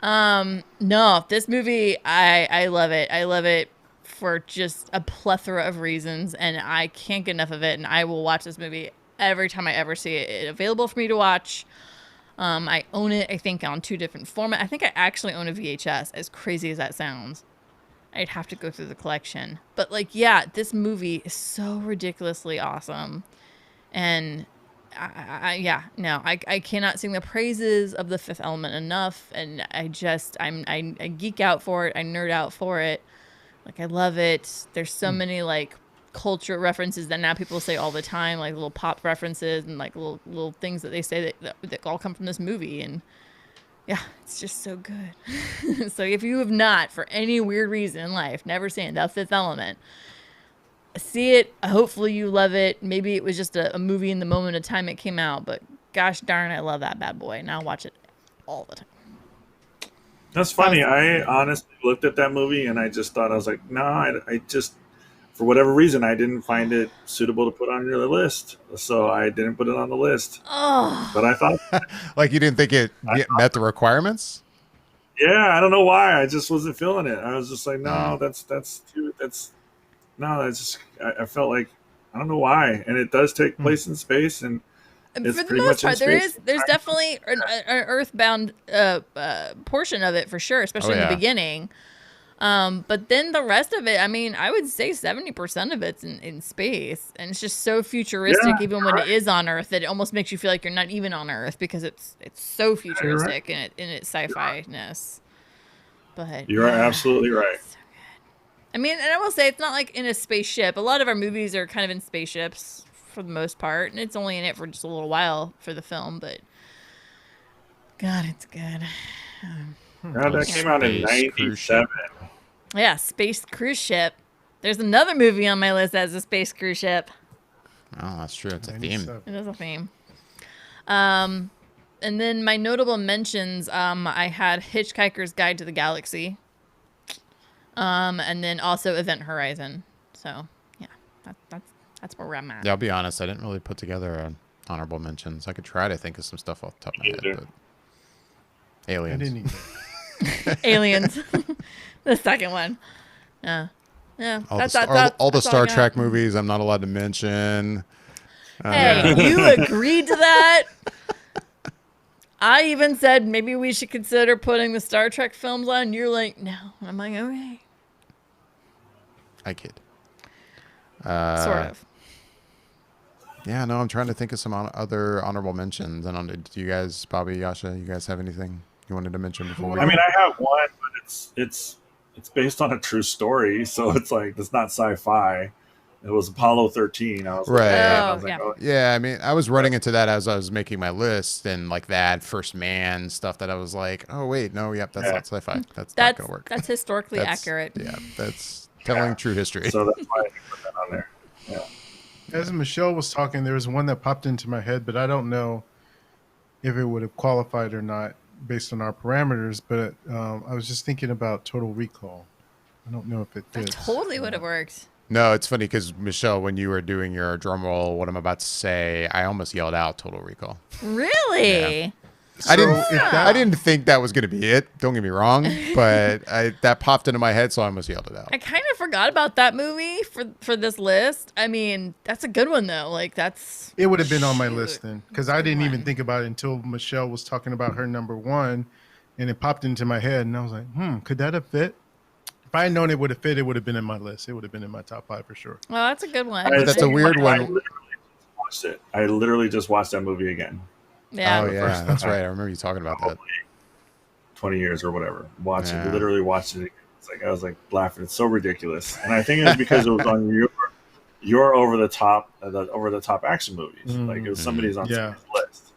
No, this movie, I love it. I love it for just a plethora of reasons, and I can't get enough of it, and I will watch this movie every time I ever see it. It's available for me to watch. I own it, I think, on 2 different formats. I think I actually own a VHS, as crazy as that sounds. I'd have to go through the collection. But, like, yeah, this movie is so ridiculously awesome. And, I cannot sing the praises of The Fifth Element enough. And I geek out for it. I nerd out for it. Like, I love it. There's so many, like, culture references that now people say all the time, like little pop references and like little things that they say that all come from this movie. And yeah, it's just so good. So if you have not, for any weird reason in life, never seen The Fifth Element, see it. Hopefully you love it. Maybe it was just a movie in the moment of time it came out, but gosh darn, I love that bad boy. And I'll watch it all the time. That's funny. I honestly looked at that movie and I just thought, I was like, no, I just, for whatever reason, I didn't find it suitable to put on your list. So I didn't put it on the list. Oh. But I thought... Like you didn't think it met the requirements? Yeah, I don't know why. I just wasn't feeling it. I was just like, no, I felt like, I don't know why. And it does take place in space, and it's for the pretty most much part, in space. there's definitely an earthbound portion of it for sure, especially in the beginning. But then the rest of it, I mean, I would say 70% of it's in space, and it's just so futuristic, even when it is on Earth, that it almost makes you feel like you're not even on Earth because it's so futuristic in its sci-fi-ness. But you are absolutely right. So good. I mean, and I will say it's not like in a spaceship. A lot of our movies are kind of in spaceships for the most part, and it's only in it for just a little while for the film. But God, it's good. God, that came out in 97. Yeah, space cruise ship. There's another movie on my list that has a space cruise ship. Oh, that's true. It's a theme. It is a theme. And then my notable mentions, I had Hitchhiker's Guide to the Galaxy. And then also Event Horizon. So, yeah, that's where I'm at. Yeah, I'll be honest. I didn't really put together honorable mentions. I could try to think of some stuff off the top of my head. But... Aliens. I didn't either. Aliens. The second one. Yeah. All the Star Trek movies I'm not allowed to mention. Hey, you agreed to that? I even said maybe we should consider putting the Star Trek films on. You're like, no. I'm like, okay. I kid. Sort of. Yeah, no, I'm trying to think of some other honorable mentions. And do you guys, Bobby, Yasha, you guys have anything you wanted to mention before? I mean, I have one, but it's based on a true story, so it's like it's not sci-fi. It was Apollo 13. I was Yeah, I mean, I was running into that as I was making my list, and like that First Man stuff that I was like, oh wait, no, that's not sci-fi. That's not gonna work. That's historically accurate. Yeah, that's telling true history. So that's why I put that on there. Yeah. As Michelle was talking, there was one that popped into my head, but I don't know if it would have qualified or not based on our parameters. But I was just thinking about Total Recall. I don't know if it fits. That totally would have worked. No, it's funny because Michelle, when you were doing your drum roll, what I'm about to say, I almost yelled out Total Recall. Really? Yeah. I didn't think that was going to be it. Don't get me wrong, but that popped into my head, so I almost yelled it out. I kind of forgot about that movie for this list. I mean, that's a good one though. Like it would have been on my list then, because I didn't even think about it until Michelle was talking about her number one, and it popped into my head, and I was like, could that have fit? If I had known it would have fit, it would have been in my list. It would have been in my top 5 for sure. Well, that's a good one. That's a weird one. I literally just watched that movie again. Yeah. Oh yeah, that's right. I remember you talking about that. 20 years or whatever. Literally watched it. It's like I was like laughing. It's so ridiculous, and I think it was because it was on your over the top action movies. Like it was somebody's on somebody's list.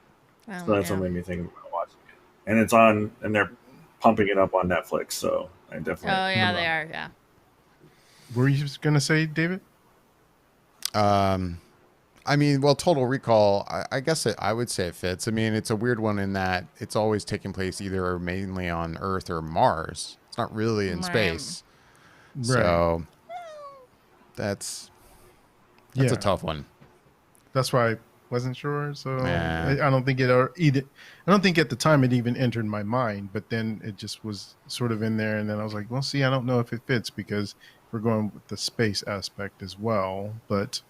So that's what made me think about watching it. And it's on, and they're pumping it up on Netflix. So I definitely. Oh yeah, they are. Yeah. Were you gonna say, David? I mean, well, Total Recall, I guess I would say it fits. I mean, it's a weird one in that it's always taking place either mainly on Earth or Mars. It's not really in space. Right. So that's a tough one. That's why I wasn't sure. So I don't think I don't think at the time it even entered my mind, but then it just was sort of in there. And then I was like, well, see, I don't know if it fits because we're going with the space aspect as well, but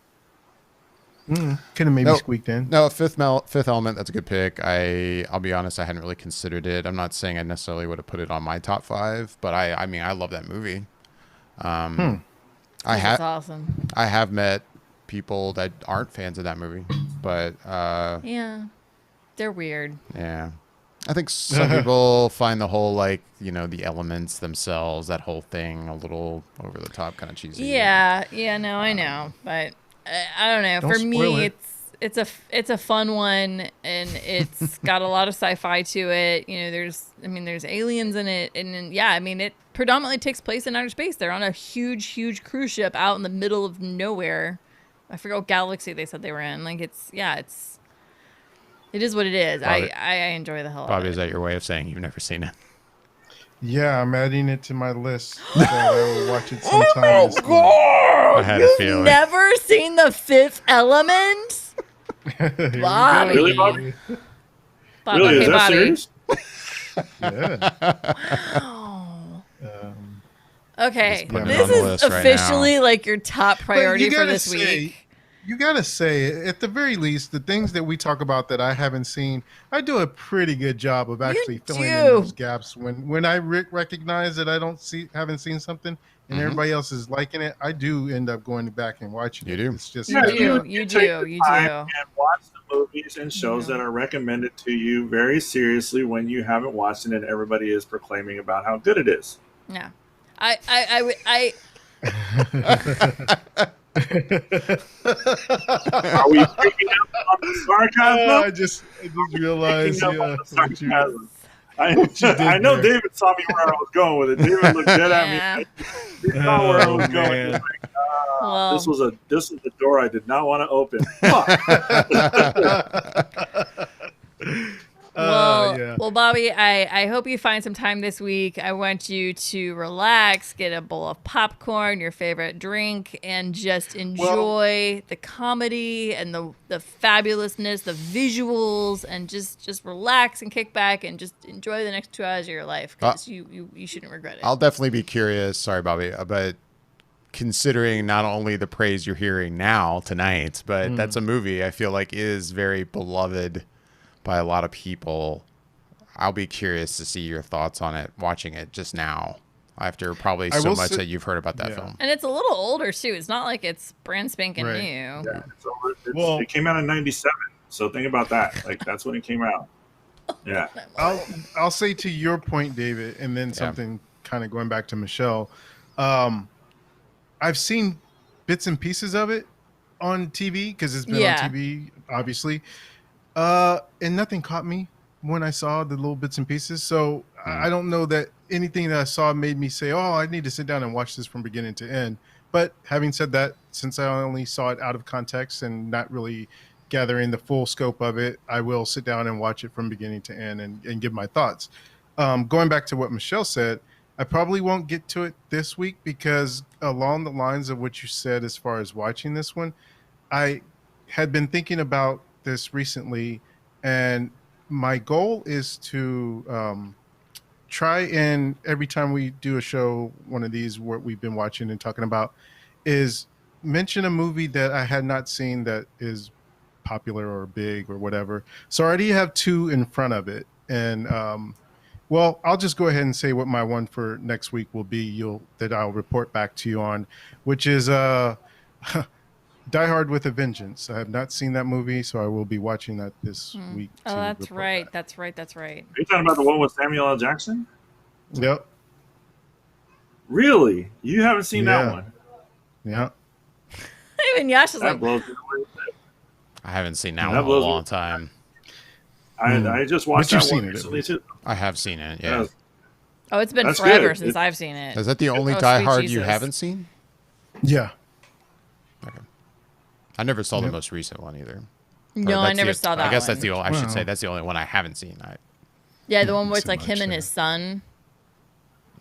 could have maybe squeaked in. No, Fifth Element, that's a good pick. I'll be honest, I hadn't really considered it. I'm not saying I necessarily would have put it on my top 5, but I mean, I love that movie. That's awesome. I have met people that aren't fans of that movie, but yeah, they're weird. Yeah. I think some people find the whole, like, the elements themselves, that whole thing, a little over the top, kind of cheesy. Yeah, no, I know, but I don't know. For me, it's a fun one, and it's got a lot of sci-fi to it. There's aliens in it, and yeah, I mean, it predominantly takes place in outer space. They're on a huge cruise ship out in the middle of nowhere. I forget what galaxy they said they were in. Like, it is what it is. Bobby, I enjoy the hell out of it. Bobby, is that your way of saying you've never seen it? Yeah, I'm adding it to my list. So I will watch it sometime. Oh my God! I had a feeling. Never seen The Fifth Element? Bobby. Really, Bobby? Really? Okay, is that serious? Yeah. Wow. Okay, this is officially right like your top priority for this week. You gotta say, at the very least, the things that we talk about that I haven't seen, I do a pretty good job of actually filling in those gaps. When I recognize that I haven't seen something, and everybody else is liking it, I do end up going back and watching it. Do. It's just you do. And watch the movies and shows that are recommended to you very seriously when you haven't watched it and everybody is proclaiming about how good it is. Yeah, I Are we picking up on the sarcasm? I just realized. I know there. David saw me where I was going with it. David looked dead at me. He saw where I was going. He was like, this is the door I did not want to open. Well, Bobby, I hope you find some time this week. I want you to relax, get a bowl of popcorn, your favorite drink, and just enjoy the comedy and the fabulousness, the visuals, and just relax and kick back and just enjoy the next 2 hours of your life, because you shouldn't regret it. I'll definitely be curious. Sorry, Bobby, but considering not only the praise you're hearing now tonight, but that's a movie I feel like is very beloved by a lot of people. I'll be curious to see your thoughts on it, watching it just now, after probably so much that you've heard about that film. And it's a little older too. It's not like it's brand spanking new. Yeah, it came out in '97, so think about that. Like, that's when it came out. Yeah. I'll say to your point, David, and then something kind of going back to Michelle. I've seen bits and pieces of it on TV because it's been on TV, obviously. And nothing caught me when I saw the little bits and pieces. So I don't know that anything that I saw made me say, oh, I need to sit down and watch this from beginning to end. But having said that, since I only saw it out of context and not really gathering the full scope of it, I will sit down and watch it from beginning to end and give my thoughts. Going back to what Michelle said, I probably won't get to it this week because along the lines of what you said as far as watching this one, I had been thinking about this recently, and my goal is to try and every time we do a show, one of these what we've been watching and talking about, is mention a movie that I had not seen that is popular or big or whatever. So I already have 2 in front of it, and well, I'll just go ahead and say what my one for next week will be. That I'll report back to you on, which is Die Hard with a Vengeance. I have not seen that movie, so I will be watching that this week. Oh, that's right. That's right. Are you talking about the one with Samuel L. Jackson? Yep. Really? You haven't seen that one? Yeah. Even Yash is that like, blows me away. I haven't seen that one in a long time. I just watched that one recently too. I have seen it. Yeah. Oh, it's been forever since I've seen it. Is that the only Die Hard you haven't seen? Yeah. Okay. I never saw the most recent one either. No, I never saw that. I guess one. that's the only. I should say that's the only one I haven't seen. Yeah, the one where it's like him and his son,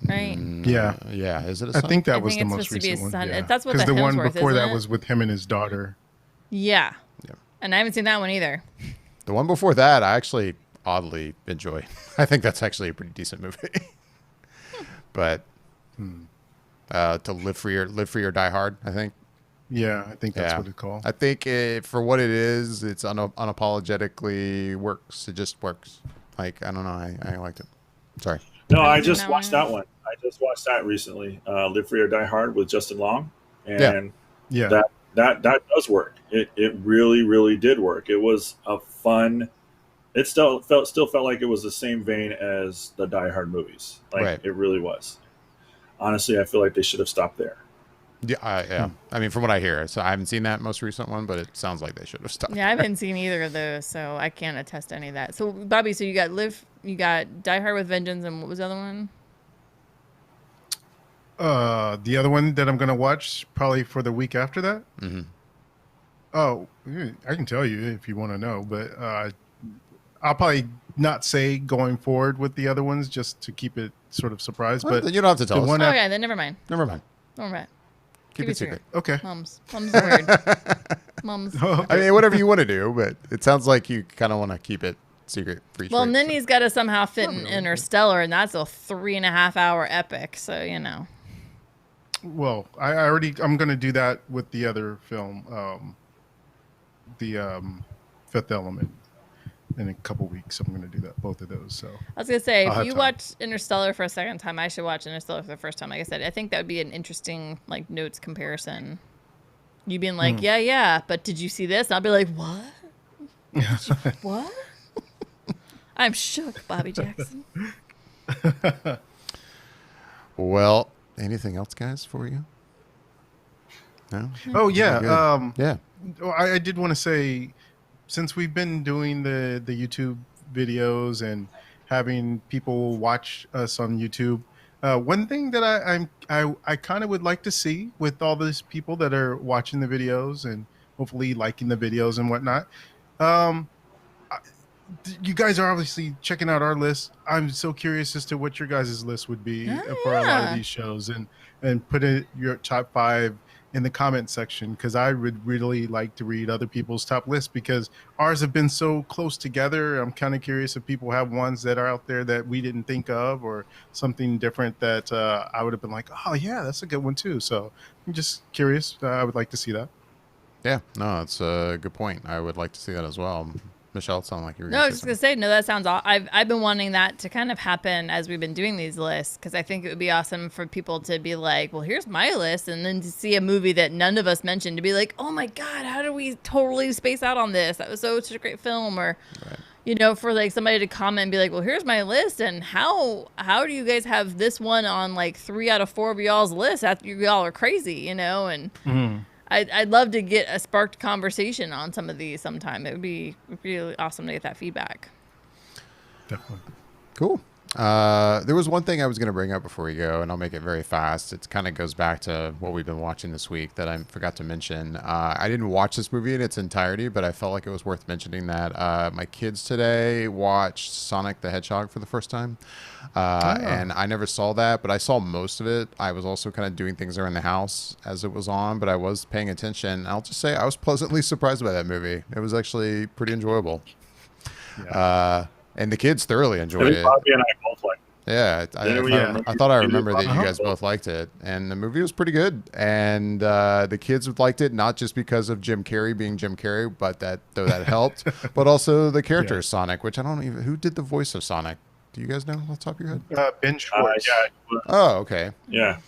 right? Yeah. Yeah. Is it a son? I think that was the most recent one. Yeah. That's what the one Hemsworth, before that it? was with him and his daughter. Yeah. And I haven't seen that one either. The one before that, I actually oddly enjoy. I think that's actually a pretty decent movie. But to live for your Die Hard, I think. Yeah, I think that's what it's called. I think for what it is, it's unapologetically works. It just works. Like, I don't know. I liked it. Sorry. No, I just watched that one. I just watched that recently. Live Free or Die Hard with Justin Long, and that does work. It really, really did work. It was a fun. It still felt like it was the same vein as the Die Hard movies. Like it really was. Honestly, I feel like they should have stopped there. Yeah. I mean, from what I hear, so I haven't seen that most recent one, but it sounds like they should have stopped. Yeah, I haven't seen either of those, so I can't attest to any of that. So, Bobby, you got Die Hard with Vengeance, and what was the other one? The other one that I'm going to watch probably for the week after that. Mm-hmm. Oh, I can tell you if you want to know, but I'll probably not say going forward with the other ones just to keep it sort of surprise. Well, but you don't have to tell us. Okay, then never mind. Never mind. Keep it secret. Okay. Mom's weird. Mom's. I mean, whatever you want to do, but it sounds like you kind of want to keep it secret. Well, and then he's got to somehow fit in Interstellar, and that's a 3.5 hour epic. So Well, I'm going to do that with the other film, the Fifth Element. In a couple weeks, I'm going to do that, both of those. So I was going to say, if you watch Interstellar for a second time, I should watch Interstellar for the first time. Like I said, I think that would be an interesting notes comparison. You being like, yeah, but did you see this? And I'll be like, what? What? I'm shook, Bobby Jackson. Well, anything else, guys, for you? No? Oh, yeah. Yeah. I did want to say, since we've been doing the YouTube videos and having people watch us on YouTube, one thing that I kind of would like to see with all these people that are watching the videos and hopefully liking the videos and whatnot, you guys are obviously checking out our list. I'm so curious as to what your guys' list would be for a lot of these shows, and put in your top 5 in the comment section, because I would really like to read other people's top lists, because ours have been so close together. I'm kind of curious if people have ones that are out there that we didn't think of, or something different that I would have been like, oh yeah, that's a good one too. So I'm just curious. I would like to see that. Yeah, no, that's a good point. I would like to see that as well. Michelle, it sounded like you were No, I was just gonna say, no, that sounds I've been wanting that to kind of happen as we've been doing these lists, because I think it would be awesome for people to be like, well, here's my list, and then to see a movie that none of us mentioned, to be like, oh my god, how did we totally space out on this? That was such a great film. Or you know, for like somebody to comment and be like, well, here's my list, and how do you guys have this one on like 3 out of 4 of y'all's list? After y'all are crazy, you know? And I'd love to get a sparked conversation on some of these sometime. It would be really awesome to get that feedback. Definitely. Cool. There was one thing I was going to bring up before we go, and I'll make it very fast. It kind of goes back to what we've been watching this week that I forgot to mention. I didn't watch this movie in its entirety, but I felt like it was worth mentioning that my kids today watched Sonic the Hedgehog for the first time. And I never saw that, but I saw most of it. I was also kind of doing things around the house as it was on, but I was paying attention. I'll just say I was pleasantly surprised by that movie. It was actually pretty enjoyable. Yeah. And the kids thoroughly enjoyed it. Bobby and I both liked it. Yeah, I thought I remember that you guys both liked it, and the movie was pretty good. And the kids liked it not just because of Jim Carrey being Jim Carrey, but that helped, but also the character of Sonic, which I don't even who did the voice of Sonic. Do you guys know off the top of your head? Ben Schwartz. Oh, okay. Yeah.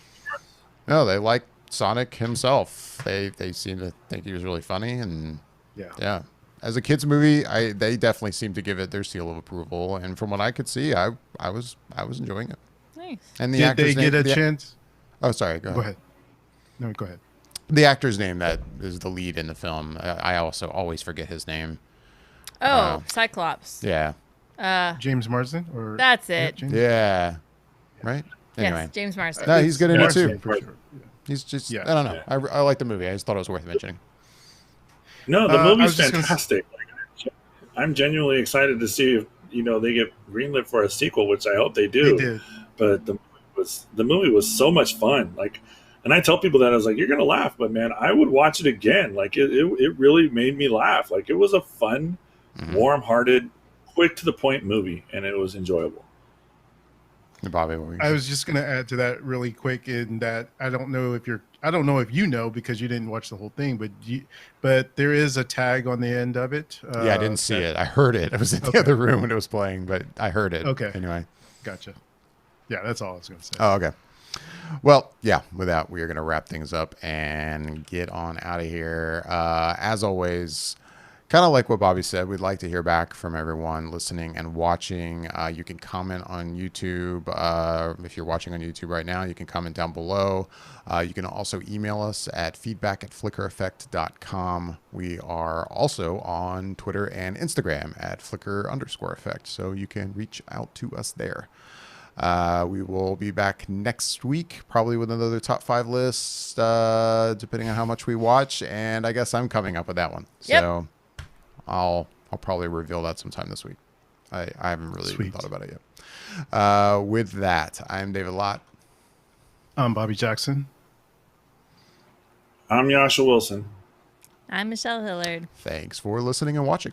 No, they like Sonic himself. They seem to think he was really funny, and yeah. As a kids movie, they definitely seem to give it their seal of approval, and from what I could see, I was enjoying it. Nice. And did they get a chance? Oh, sorry. Go ahead. No, go ahead. The actor's name that is the lead in the film, I also always forget his name. Oh, Cyclops. Yeah. James Marsden, or that's it. Yeah. Right. Anyway. Yes, James Marsden. No, he's good in it too. For sure. He's just I don't know. I like the movie. I just thought it was worth mentioning. No, the movie's fantastic. I'm genuinely excited to see if they get greenlit for a sequel, which I hope they do. They did. But the movie was so much fun. Like, and I tell people that I was like, you're gonna laugh, but man, I would watch it again. Like it really made me laugh. Like it was a fun, warm-hearted, quick to the point movie, and it was enjoyable. Bobby, I was just going to add to that really quick, in that I don't know if you know, because you didn't watch the whole thing, but there is a tag on the end of it. I didn't see it. I heard it. I was in the other room when it was playing, but I heard it. Okay. Anyway. Gotcha. Yeah, that's all I was going to say. Oh, okay. Well, yeah, with that, we are going to wrap things up and get on out of here. As always, kind of like what Bobby said, we'd like to hear back from everyone listening and watching. You can comment on YouTube. If you're watching on YouTube right now, you can comment down below. You can also email us at feedback@flickereffect.com. We are also on Twitter and Instagram at @flicker_effect, so you can reach out to us there. We will be back next week, probably with another top 5 list, depending on how much we watch, and I guess I'm coming up with that one. Yep. So I'll probably reveal that sometime this week. I haven't really even thought about it yet. With that, I'm David Lott. I'm Bobby Jackson. I'm Yasha Wilson. I'm Michelle Hillard. Thanks for listening and watching.